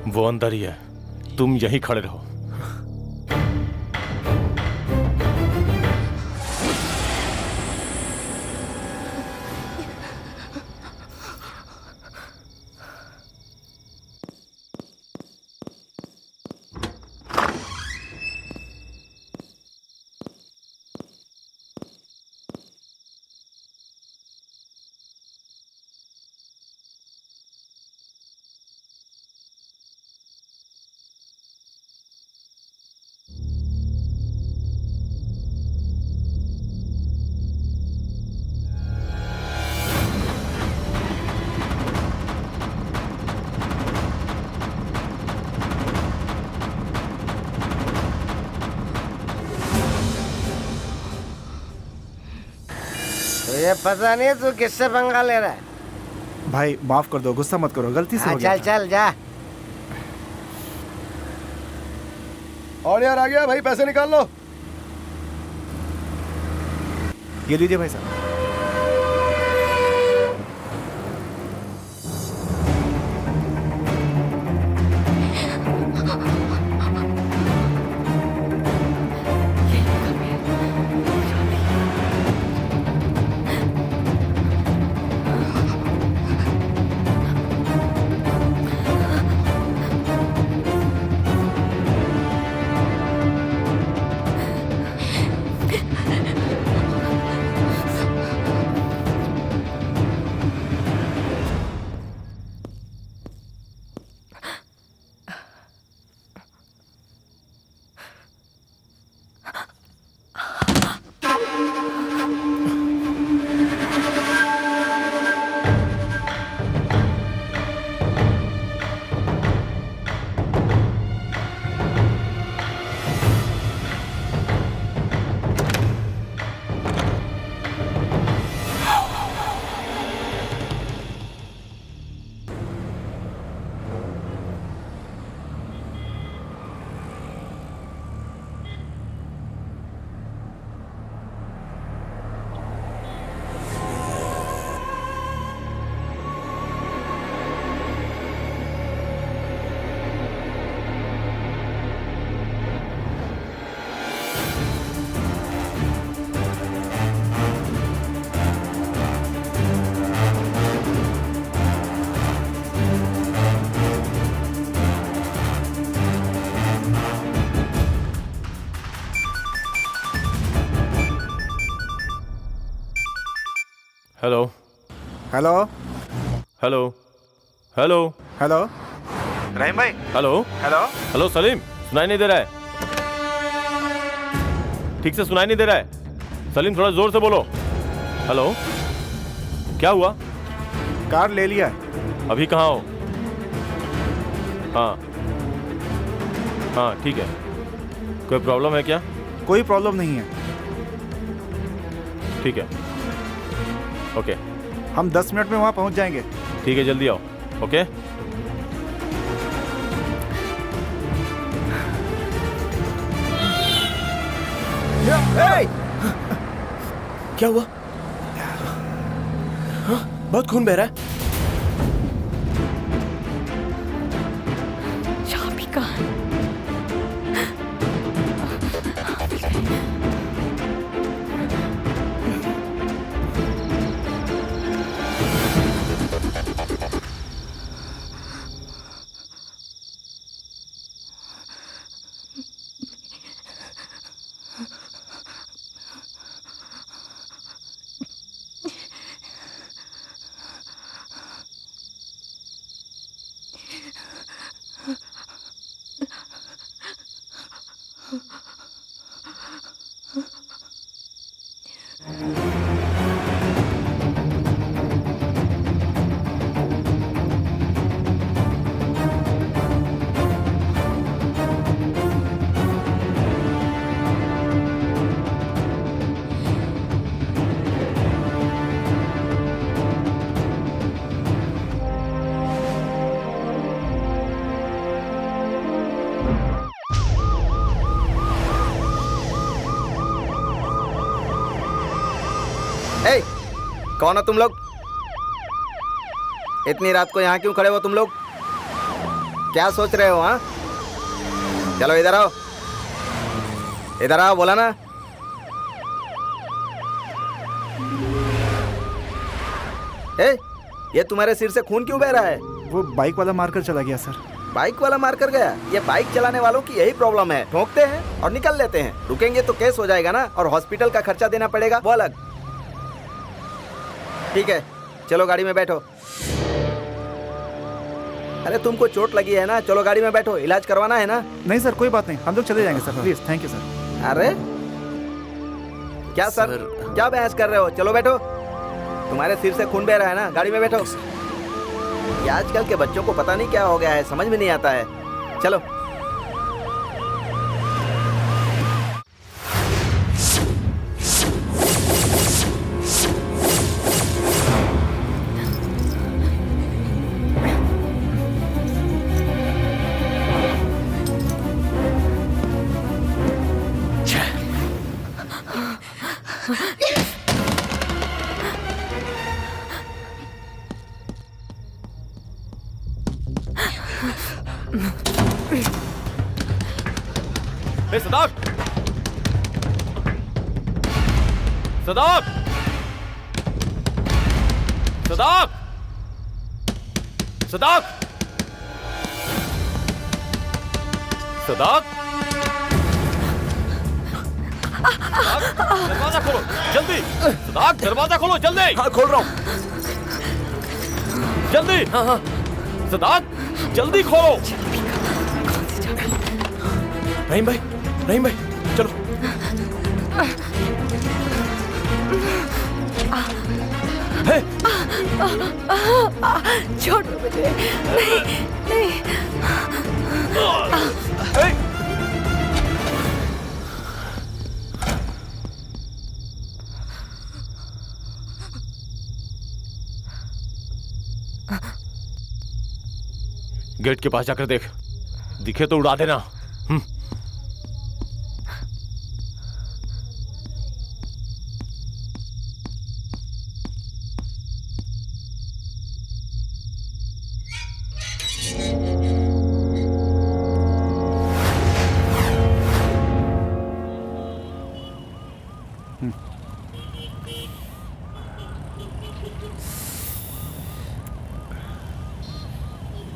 वो अंदर ही है, तुम यहीं खड़े रहो। तुझे पता नहीं तू किससे पंगा ले रहा है? भाई माफ कर दो, गुस्सा मत करो, गलती से हो गया चल चल जा। और यार आ गया भाई, पैसे निकाल लो। ये लीजिए भाई साहब। Hello hello hello hello hello Rahim भाई। हेलो हेलो हेलो सलीम, सुनाई नहीं दे रहा है? ठीक से सुनाई नहीं दे रहा है सलीम, थोड़ा जोर से बोलो। हेलो, क्या हुआ? कार ले लिया है। अभी कहाँ हो? हाँ हाँ ठीक है। कोई प्रॉब्लम है क्या? कोई प्रॉब्लम नहीं है। ठीक है, ओके। हम 10 मिनट में वहाँ पहुँच जाएंगे। ठीक है, जल्दी आओ। ओके। क्या हुआ? हाँ, बहुत खून बह रहा है। चाबी कहाँ? ए, कौन हो तुम लोग? इतनी रात को यहाँ क्यों खड़े हो तुम लोग? क्या सोच रहे हो? हाँ, चलो इधर आओ, इधर आओ, बोला ना। ए, ये तुम्हारे सिर से खून क्यों बह रहा है? वो बाइक वाला मारकर चला गया सर। बाइक वाला मार कर गया? ये बाइक चलाने वालों की यही प्रॉब्लम है, ठोकते हैं और निकल लेते हैं। रुकेंगे तो केस हो जाएगा ना, और हॉस्पिटल का खर्चा देना पड़ेगा, वो अलग। ठीक है, चलो गाड़ी में बैठो। अरे तुमको चोट लगी है ना, चलो गाड़ी में बैठो, इलाज करवाना है ना। नहीं सर, कोई बात नहीं, हम लोग चले जाएंगे sir, please. Thank you sir. अरे क्या सर, क्या बहस कर रहे हो? चलो बैठो, तुम्हारे सिर से खून बह रहा है ना, गाड़ी में बैठो। ये आजकल के बच्चों को पता नहीं क्या हो गया है, समझ में नहीं आता है। चलो। सदाब! सदाब! सदाब! सदाब! सदाब! दरवाजा खोलो जल्दी! सदाब, दरवाजा खोलो जल्दी! हाँ, खोल रहा हूँ। जल्दी! हाँ हाँ। सदाब, जल्दी खोलो! रहीम भाई, रहीम भाई, चलो। है? छोड़ो मुझे, नहीं नहीं। गेट के पास जाकर देख, दिखे तो उड़ा देना।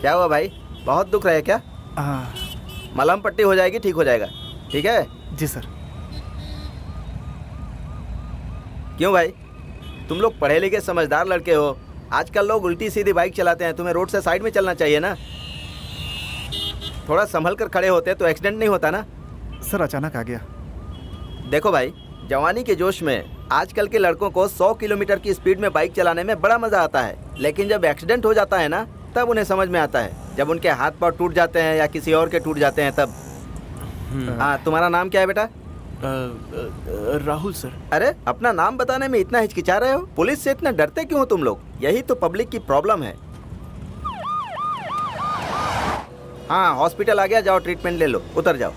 क्या हुआ भाई, बहुत दुख रहा है क्या? मलहम पट्टी हो जाएगी, ठीक हो जाएगा। ठीक है जी सर। क्यों भाई, तुम लोग पढ़े लिखे समझदार लड़के हो, आजकल लोग उल्टी सीधी बाइक चलाते हैं, तुम्हें रोड से साइड में चलना चाहिए ना। थोड़ा संभल कर खड़े होते तो एक्सीडेंट नहीं होता ना। सर अचानक आ गया। देखो भाई, जवानी के जोश में आजकल के लड़कों को 100 किलोमीटर की स्पीड में बाइक चलाने में बड़ा मजा आता है, लेकिन जब एक्सीडेंट हो जाता है ना, तब उन्हें समझ में आता है जब उनके हाथ पांव टूट जाते हैं या किसी और के टूट जाते हैं तब। हाँ, तुम्हारा नाम क्या है बेटा? राहुल सर। अरे अपना नाम बताने में इतना हिचकिचा रहे हो? पुलिस से इतना डरते क्यों हो तुम लोग? यही तो पब्लिक की प्रॉब्लम है। हाँ, हॉस्पिटल आ गया, जाओ ट्रीटमेंट ले लो, उतर जाओ।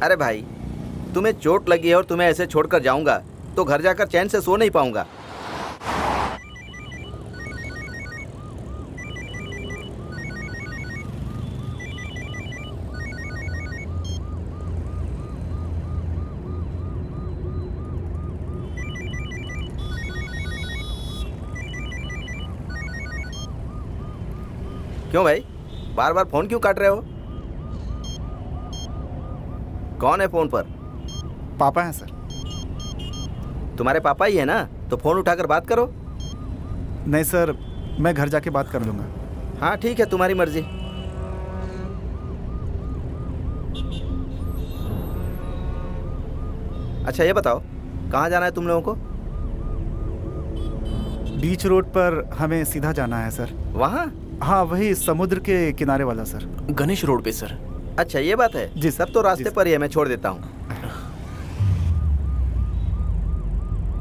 अरे भाई, तुम्हें चोट लगी है और तुम्हें ऐसे छोड़कर जाऊंगा तो घर जाकर चैन से सो नहीं पाऊंगा। क्यों भाई, बार बार फोन क्यों काट रहे हो? कौन है फोन पर? पापा हैं सर। तुम्हारे पापा ही है ना, तो फोन उठाकर बात करो। नहीं सर, मैं घर जाके बात कर लूंगा। हाँ ठीक है, तुम्हारी मर्जी। अच्छा ये बताओ, कहाँ जाना है तुम लोगों को? बीच रोड पर हमें सीधा जाना है सर। वहाँ? हाँ, वही समुद्र के किनारे वाला सर। गणेश रोड पे सर। अच्छा ये बात है जी। सब तो रास्ते पर ही है, मैं छोड़ देता हूँ।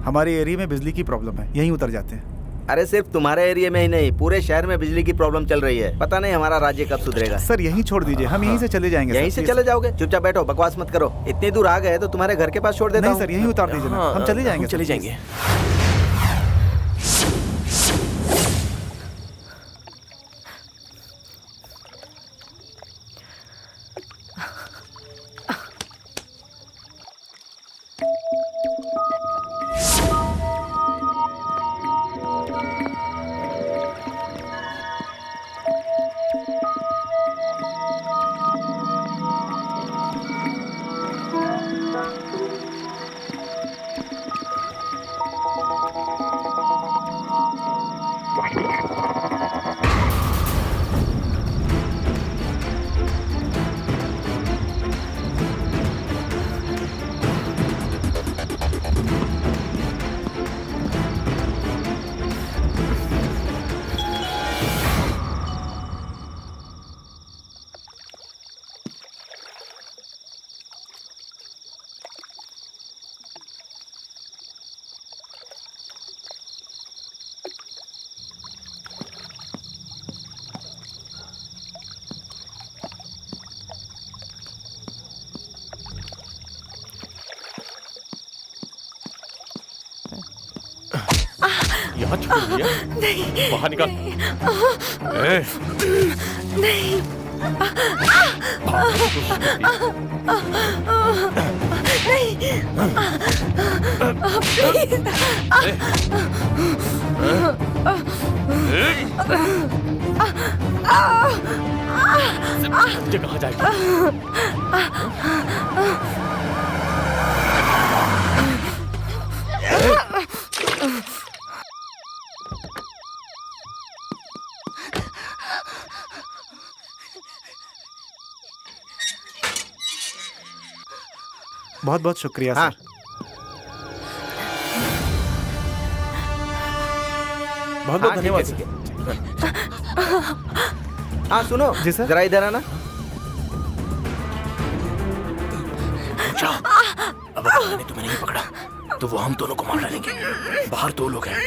हमारे एरिया में बिजली की प्रॉब्लम है, यहीं उतर जाते हैं। अरे सिर्फ तुम्हारे एरिया में ही नहीं, पूरे शहर में बिजली की प्रॉब्लम चल रही है। पता नहीं हमारा राज्य कब सुधरेगा। सर यहीं छोड़ दीजिए, हम यहीं से चले जाएंगे। यहीं से चले जाओगे? चुपचाप बैठो, बकवास मत करो। इतनी दूर आ गए तो तुम्हारे घर के पास छोड़ देता हूँ। नहीं सर, यहीं उतार दीजिए ना, हम चले जाएंगे। चले जाएंगे। यहाँ छोड़ दिया? नहीं, बाहर निकल। नहीं, मुझे कहाँ जाएगी? बहुत बहुत शुक्रिया हाँ। सर। बहुत बहुत धन्यवाद सर। हाँ सुनो जी सर। जरा इधर आना। अब अगर मैंने तुम्हें नहीं पकड़ा तो वो हम दोनों को मार डालेंगे। बाहर 2 लोग हैं,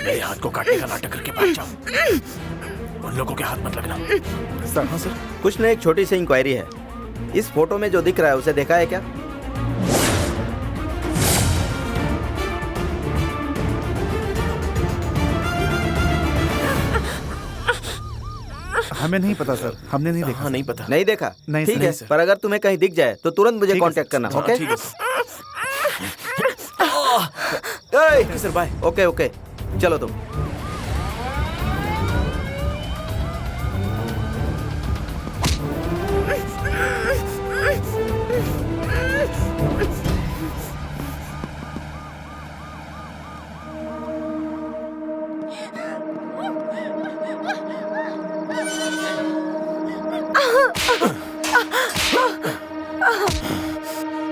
मेरे हाथ को काटने का नाटक करके भाग जाओ। उन लोगों के हाथ मत लगना। सर हाँ सर। कुछ नहीं, एक छोटी सी इंक्वायरी है। इस फोटो में जो दिख रहा है उसे देखा है क्या? हमें नहीं पता सर, हमने नहीं देखा। हाँ, नहीं पता। नहीं देखा? नहीं ठीक सर, है, नहीं सर। पर अगर तुम्हें कहीं दिख जाए तो तुरंत मुझे ठीक है कांटेक्ट सर। करना। हाँ, ओके ठीक है sir. Sir, bye. Okay okay, चलो तुम।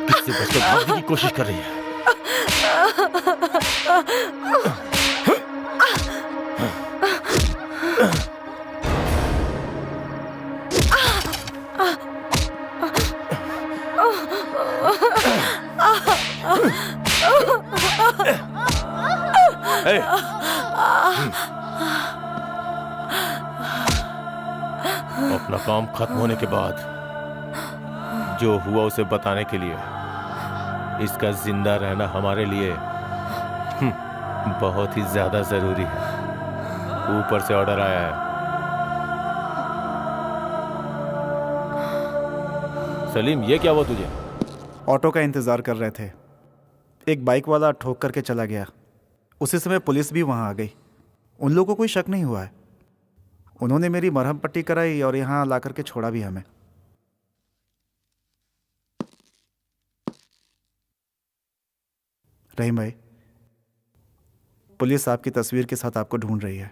किससे बचकर भागने की कोशिश कर रही है? ए! अपना काम खत्म होने के बाद जो हुआ उसे बताने के लिए इसका जिंदा रहना हमारे लिए बहुत ही ज्यादा जरूरी है। ऊपर से ऑर्डर आया है। सलीम, ये क्या हुआ तुझे? ऑटो का इंतजार कर रहे थे, एक बाइक वाला ठोक करके चला गया। उसी समय पुलिस भी वहां आ गई। उन लोगों को कोई शक नहीं हुआ है। उन्होंने मेरी मरहम पट्टी कराई और यहाँ ला करके छोड़ा भी हमें। रहीम भाई, पुलिस आपकी तस्वीर के साथ आपको ढूंढ रही है।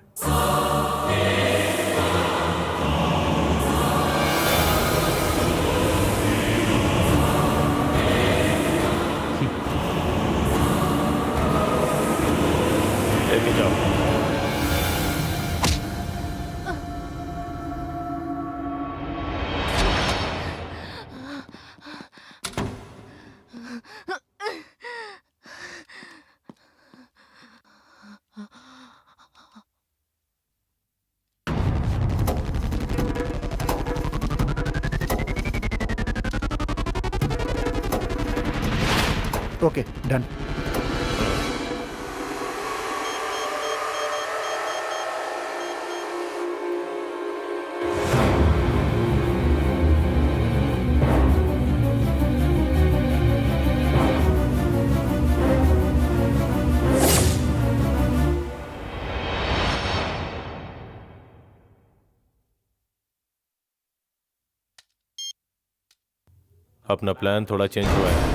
लेके जाओ। Okay, done. अपना प्लान थोड़ा चेंज हुआ है।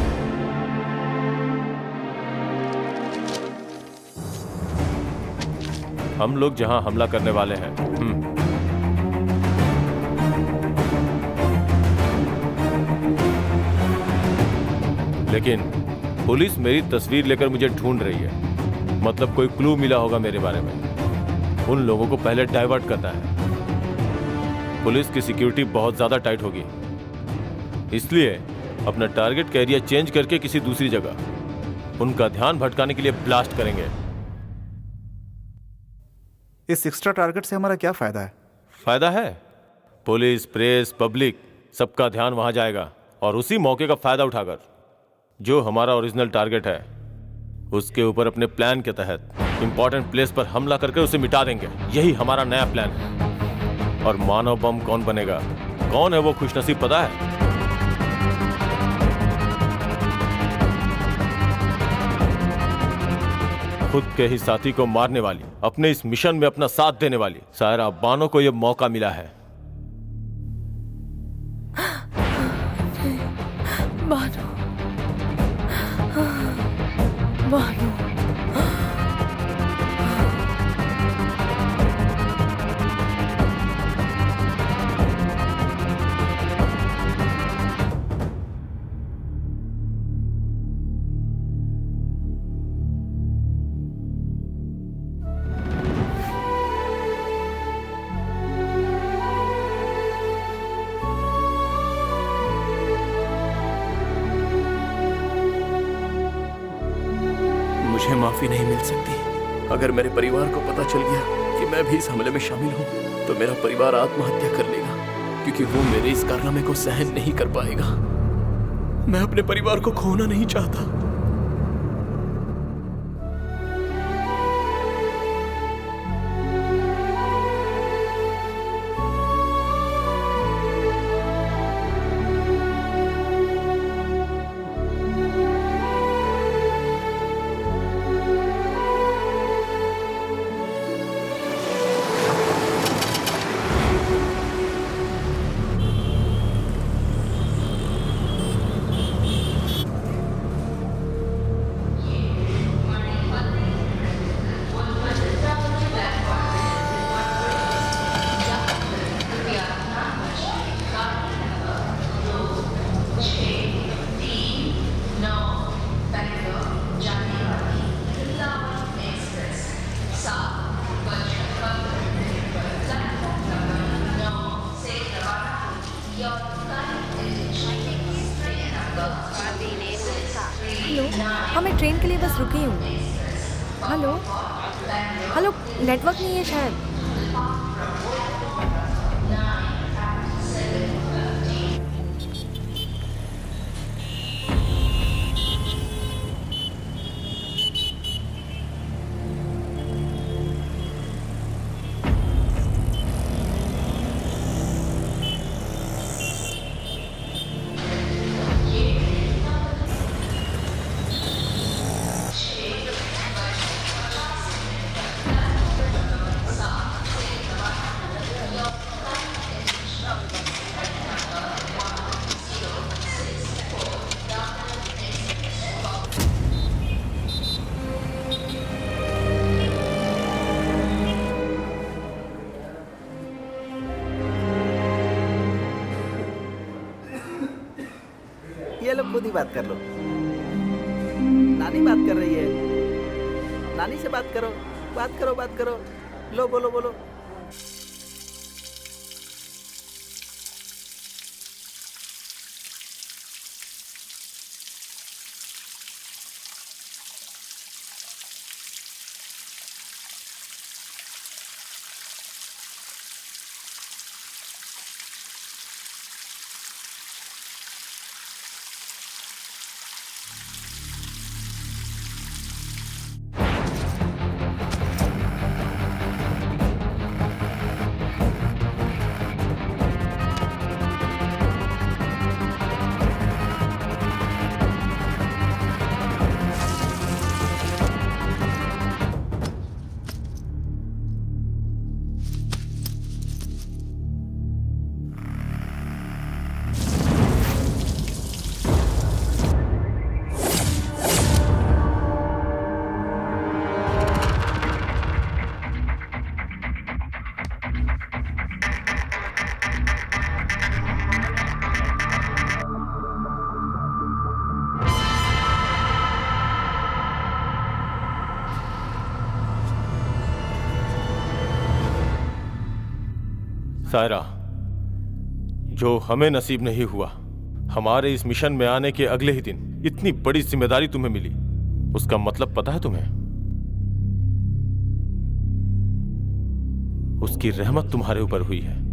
हम लोग जहां हमला करने वाले हैं, लेकिन पुलिस मेरी तस्वीर लेकर मुझे ढूंढ रही है। मतलब कोई क्लू मिला होगा मेरे बारे में। उन लोगों को पहले डाइवर्ट करना है। पुलिस की सिक्योरिटी बहुत ज्यादा टाइट होगी, इसलिए अपना टारगेट का एरिया चेंज करके किसी दूसरी जगह उनका ध्यान भटकाने के लिए ब्लास्ट करेंगे। इस एक्स्ट्रा टारगेट से हमारा क्या फायदा है? फायदा है, पुलिस, प्रेस, पब्लिक सबका ध्यान वहां जाएगा और उसी मौके का फायदा उठाकर जो हमारा ओरिजिनल टारगेट है उसके ऊपर अपने प्लान के तहत इंपॉर्टेंट प्लेस पर हमला करके उसे मिटा देंगे। यही हमारा नया प्लान है। और मानव बम कौन बनेगा कौन है वो खुशनसीब पता है? खुद के ही साथी को मारने वाली, अपने इस मिशन में अपना साथ देने वाली सायरा बानो को यह मौका मिला है। बानो, बानो। मुझे माफी नहीं मिल सकती। अगर मेरे परिवार को पता चल गया कि मैं भी इस हमले में शामिल हूँ तो मेरा परिवार आत्महत्या कर लेगा, क्योंकि वो मेरे इस कारनामे को सहन नहीं कर पाएगा। मैं अपने परिवार को खोना नहीं चाहता। हाँ, मैं ट्रेन के लिए बस रुकी हूँ। हेलो हेलो, नेटवर्क नहीं है शायद। ये लोग खुद ही बात कर लो। नानी बात कर रही है, नानी से बात करो, बात करो, बात करो। लो, बोलो बोलो। सायरा, जो हमें नसीब नहीं हुआ, हमारे इस मिशन में आने के अगले ही दिन इतनी बड़ी जिम्मेदारी तुम्हें मिली, उसका मतलब पता है तुम्हें? उसकी रहमत तुम्हारे ऊपर हुई है।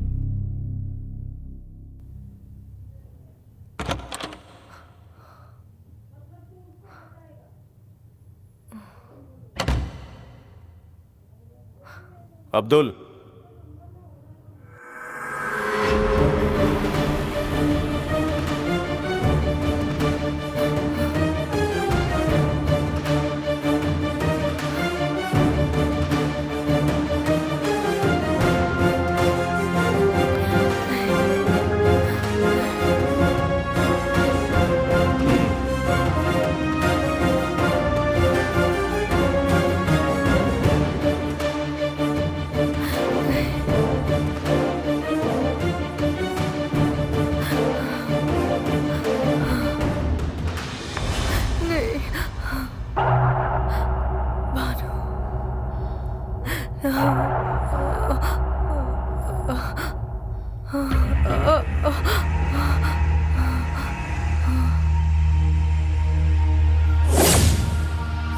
अब्दुल,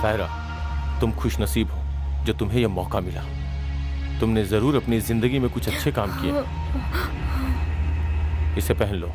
सायरा, तुम खुश नसीब हो जो तुम्हें यह मौका मिला। तुमने जरूर अपनी जिंदगी में कुछ अच्छे काम किए। इसे पहन लो।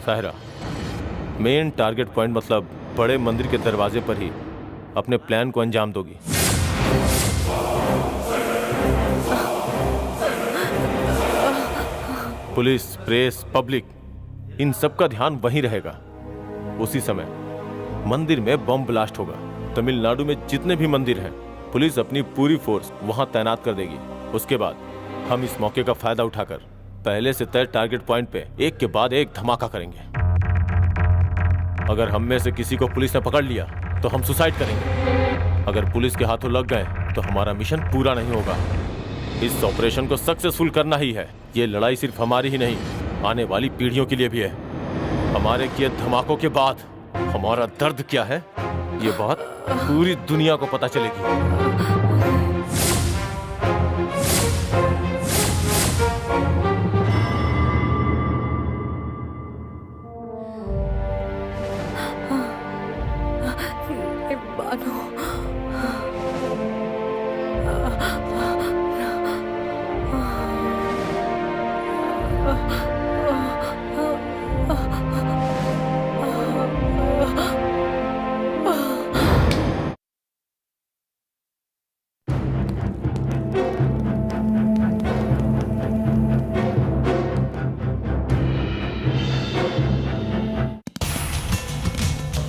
साहिरा, मेन टारगेट पॉइंट मतलब बड़े मंदिर के दरवाजे पर ही अपने प्लान को अंजाम दोगी। पुलिस, प्रेस, पब्लिक, इन सब का ध्यान वहीं रहेगा। उसी समय मंदिर में बम ब्लास्ट होगा। तमिलनाडु में जितने भी मंदिर हैं, पुलिस अपनी पूरी फोर्स वहां तैनात कर देगी। उसके बाद हम इस मौके का फायदा उठाकर पहले से तय टारगेट पॉइंट पे एक के बाद एक धमाका करेंगे। अगर हम में से किसी को पुलिस ने पकड़ लिया तो हम सुसाइड करेंगे। अगर पुलिस के हाथों लग गए तो हमारा मिशन पूरा नहीं होगा। इस ऑपरेशन को सक्सेसफुल करना ही है। ये लड़ाई सिर्फ हमारी ही नहीं, आने वाली पीढ़ियों के लिए भी है। हमारे किए धमाकों के बाद हमारा दर्द क्या है, ये बात पूरी दुनिया को पता चलेगी।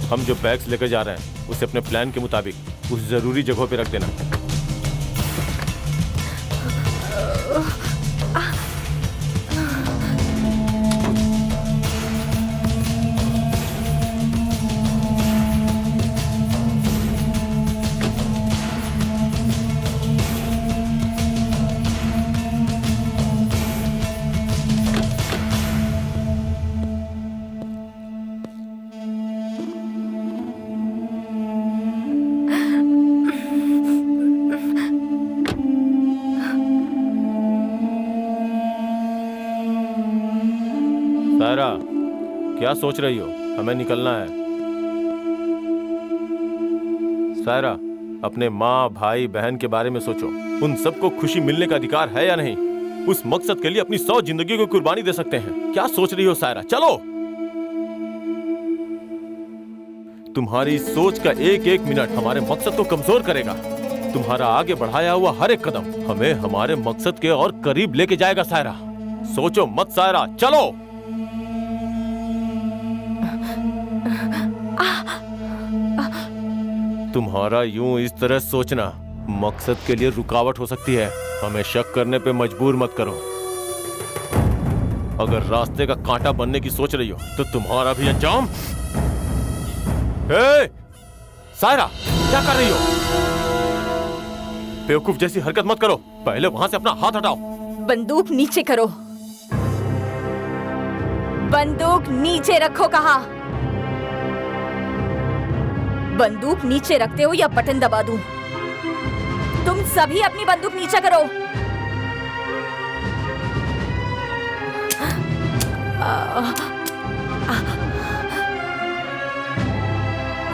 हम जो बैग्स लेकर जा रहे हैं उसे अपने प्लान के मुताबिक उस जरूरी जगहों पे रख देना। सायरा, क्या सोच रही हो? हमें निकलना है। सायरा, अपने माँ, भाई, बहन के बारे में सोचो। उन सबको खुशी मिलने का अधिकार है या नहीं? उस मकसद के लिए अपनी 100 जिंदगी को कुर्बानी दे सकते हैं। क्या सोच रही हो सायरा? चलो। तुम्हारी सोच का एक एक मिनट हमारे मकसद को कमजोर करेगा। तुम्हारा आगे बढ़ाया हुआ हर एक कदम हमें हमारे मकसद के और करीब लेके जाएगा। सायरा, सोचो मत सायरा, चलो। तुम्हारा यूं इस तरह सोचना मकसद के लिए रुकावट हो सकती है। हमें शक करने पे मजबूर मत करो। अगर रास्ते का कांटा बनने की सोच रही हो तो तुम्हारा भी अंजाम। सायरा, क्या कर रही हो? बेवकूफ जैसी हरकत मत करो। पहले वहां से अपना हाथ हटाओ। बंदूक नीचे करो। बंदूक नीचे रखो कहा। बंदूक नीचे रखते हो या बटन दबा दूं? तुम सभी अपनी बंदूक नीचे करो।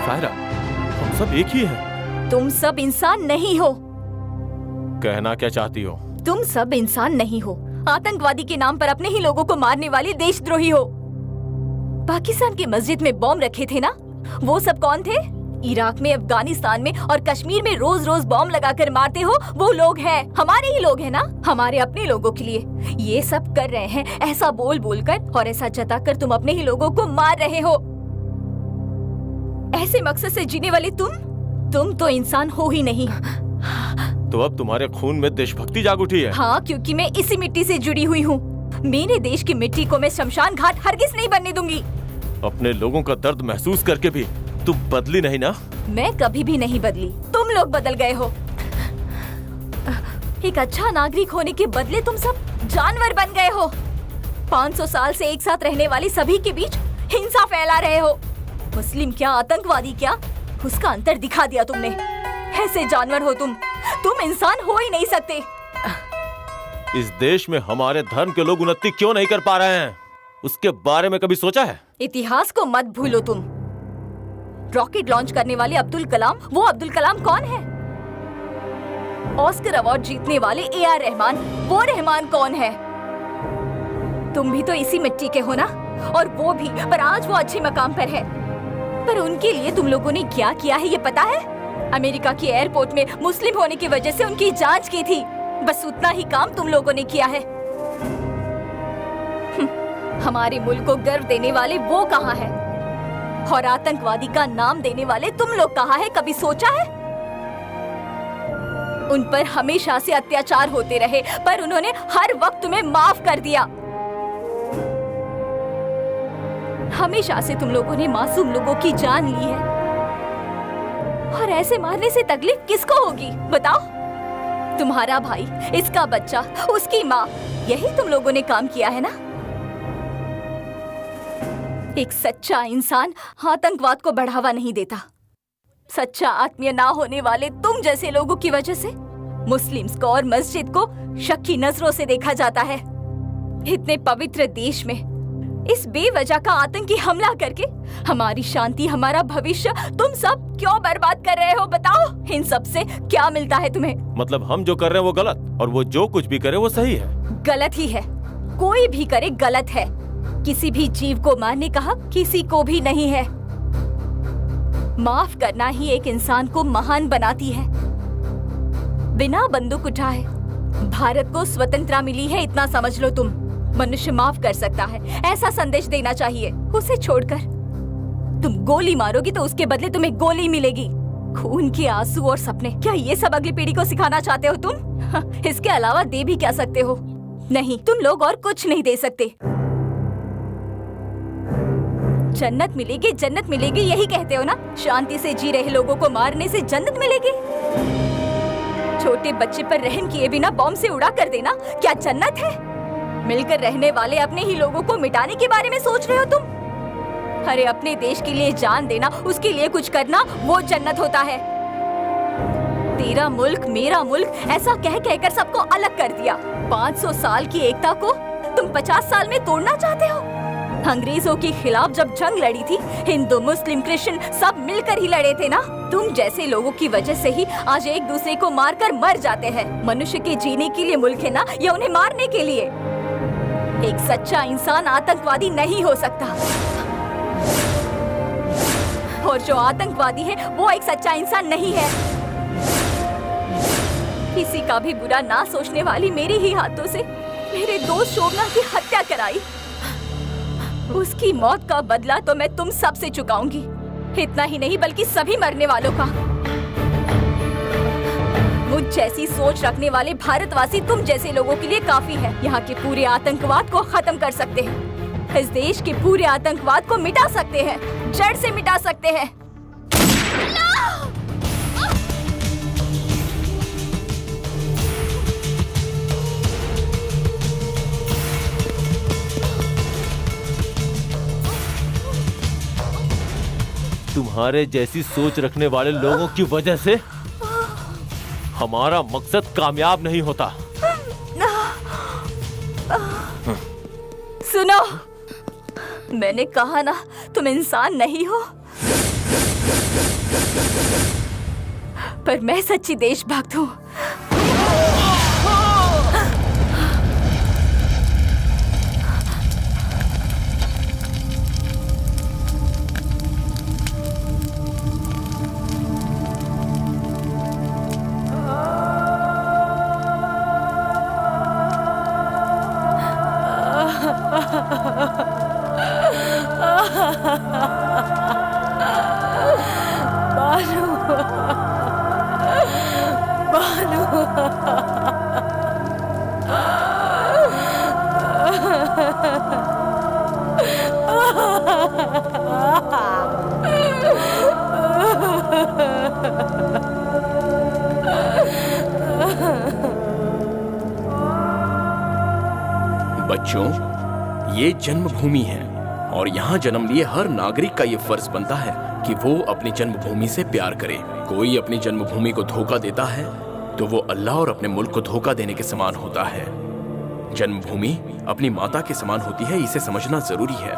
सायरा, हम सब एक ही हैं। तुम सब इंसान नहीं हो। कहना क्या चाहती हो? तुम सब इंसान नहीं हो। आतंकवादी के नाम पर अपने ही लोगों को मारने वाले देशद्रोही हो। पाकिस्तान की मस्जिद में बॉम्ब रखे थे ना, वो सब कौन थे? इराक में, अफगानिस्तान में और कश्मीर में रोज रोज बॉम्ब लगाकर मारते हो, वो लोग हैं, हमारे ही लोग हैं ना, हमारे अपने लोगों के लिए ये सब कर रहे हैं। ऐसा बोल बोल कर और ऐसा जताकर तुम अपने ही लोगों को मार रहे हो। ऐसे मकसद से जीने वाले तुम तो इंसान हो ही नहीं। तो अब तुम्हारे खून में देशभक्ति जाग उठी है? हाँ, क्योंकि मैं इसी मिट्टी से जुड़ी हुई हूँ। मेरे देश की मिट्टी को मैं शमशान घाट हरगिज नहीं बनने दूंगी। अपने लोगों का दर्द महसूस करके भी तुम बदली नहीं ना? मैं कभी भी नहीं बदली, तुम लोग बदल गए हो। एक अच्छा नागरिक होने के बदले तुम सब जानवर बन गए हो। 500 साल से एक साथ रहने वाली सभी के बीच हिंसा फैला रहे हो। मुस्लिम क्या, आतंकवादी क्या, उसका अंतर दिखा दिया तुमने। ऐसे जानवर हो तुम इंसान हो ही नहीं सकते। इस देश में हमारे धर्म के लोग उन्नति क्यों नहीं कर पा रहे हैं, उसके बारे में कभी सोचा है? इतिहास को मत भूलो तुम। रॉकेट लॉन्च करने वाले अब्दुल कलाम, वो अब्दुल कलाम कौन है? ऑस्कर अवार्ड जीतने वाले AR रहमान, वो रहमान कौन है? तुम भी तो इसी मिट्टी के हो ना, और वो भी, पर आज वो अच्छे मकाम पर है। पर उनके लिए तुम लोगों ने क्या किया है ये पता है? अमेरिका के एयरपोर्ट में मुस्लिम होने की वजह से उनकी जांच की थी। बस उतना ही काम तुम लोगों ने किया है। हमारे मुल्क को गर्व देने वाले वो कहाँ है? और आतंकवादी का नाम देने वाले तुम लोग कहाँ है? कभी सोचा है? उन पर हमेशा से अत्याचार होते रहे, पर उन्होंने हर वक्त तुम्हें माफ कर दिया। हमेशा से तुम लोगों ने मासूम लोगों की जान ली है, और ऐसे मारने से तकलीफ किसको होगी बताओ? तुम्हारा भाई, इसका बच्चा, उसकी माँ, यही तुम लोगों ने काम किया है ना? एक सच्चा इंसान आतंकवाद को बढ़ावा नहीं देता। सच्चा आत्मीय ना होने वाले तुम जैसे लोगों की वजह से मुस्लिम्स को और मस्जिद को शक की नजरों से देखा जाता है। इतने पवित्र देश में इस बेवजह का आतंकी हमला करके हमारी शांति, हमारा भविष्य तुम सब क्यों बर्बाद कर रहे हो बताओ? इन सब से क्या मिलता है तुम्हें? मतलब हम जो कर रहे हैं वो गलत, और वो जो कुछ भी करे वो सही है? गलत ही है, कोई भी करे गलत है। किसी भी जीव को मारने का हक किसी को भी नहीं है। माफ करना ही एक इंसान को महान बनाती है। बिना बंदूक उठाए भारत को स्वतंत्रता मिली है, इतना समझ लो तुम। मनुष्य माफ कर सकता है, ऐसा संदेश देना चाहिए। उसे छोड़कर तुम गोली मारोगी तो उसके बदले तुम्हें गोली मिलेगी। खून के आंसू और सपने, क्या ये सब अगली पीढ़ी को सिखाना चाहते हो तुम? इसके अलावा दे भी क्या सकते हो? नहीं, तुम लोग और कुछ नहीं दे सकते। जन्नत मिलेगी, जन्नत मिलेगी, यही कहते हो ना? शांति से जी रहे लोगों को मारने से जन्नत मिलेगी? छोटे बच्चे पर रहम किए बिना बॉम्ब से उड़ा कर देना क्या जन्नत है? मिलकर रहने वाले अपने ही लोगों को मिटाने के बारे में सोच रहे हो तुम? अरे अपने देश के लिए जान देना, उसके लिए कुछ करना, वो जन्नत होता है। तेरा मुल्क मेरा मुल्क ऐसा कह कहकर सबको अलग कर दिया। 500 साल की एकता को तुम 50 साल में तोड़ना चाहते हो? अंग्रेजों के खिलाफ जब जंग लड़ी थी, हिंदू, मुस्लिम, क्रिश्चियन सब मिलकर ही लड़े थे ना? तुम जैसे लोगों की वजह से ही आज एक दूसरे को मारकर मर जाते हैं। मनुष्य के जीने के लिए मुल्क है ना, या उन्हें मारने के लिए? एक सच्चा इंसान आतंकवादी नहीं हो सकता, और जो आतंकवादी है वो एक सच्चा इंसान नहीं है। किसी का भी बुरा ना सोचने वाली मेरे ही हाथों से मेरे दोस्त शोभना की हत्या कराई। उसकी मौत का बदला तो मैं तुम सब से चुकाऊंगी। इतना ही नहीं बल्कि सभी मरने वालों का। मुझ जैसी सोच रखने वाले भारतवासी तुम जैसे लोगों के लिए काफी है। यहाँ के पूरे आतंकवाद को खत्म कर सकते हैं। इस देश के पूरे आतंकवाद को मिटा सकते हैं, जड़ से मिटा सकते हैं। तुम्हारे जैसी सोच रखने वाले लोगों की वजह से हमारा मकसद कामयाब नहीं होता। सुनो, मैंने कहा ना तुम इंसान नहीं हो, पर मैं सच्ची देशभक्त हूँ। बच्चों, ये जन्मभूमि है और यहाँ जन्म लिए हर नागरिक का ये फर्ज बनता है कि वो अपनी जन्मभूमि से प्यार करे। कोई अपनी जन्मभूमि को धोखा देता है तो वो अल्लाह और अपने मुल्क को धोखा देने के समान होता है। जन्मभूमि अपनी माता के समान होती है, इसे समझना जरूरी है।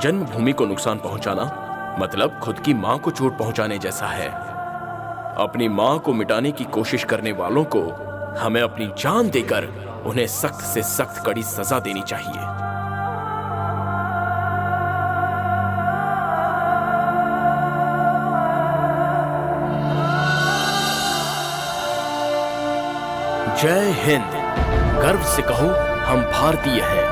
जन्मभूमि को नुकसान पहुंचाना मतलब खुद की माँ को चोट पहुंचाने जैसा है। अपनी माँ को मिटाने की कोशिश करने वालों को हमें अपनी जान देकर उन्हें सख्त से सख्त कड़ी सजा देनी चाहिए। जय हिंद। गर्व से कहूं, हम भारतीय हैं।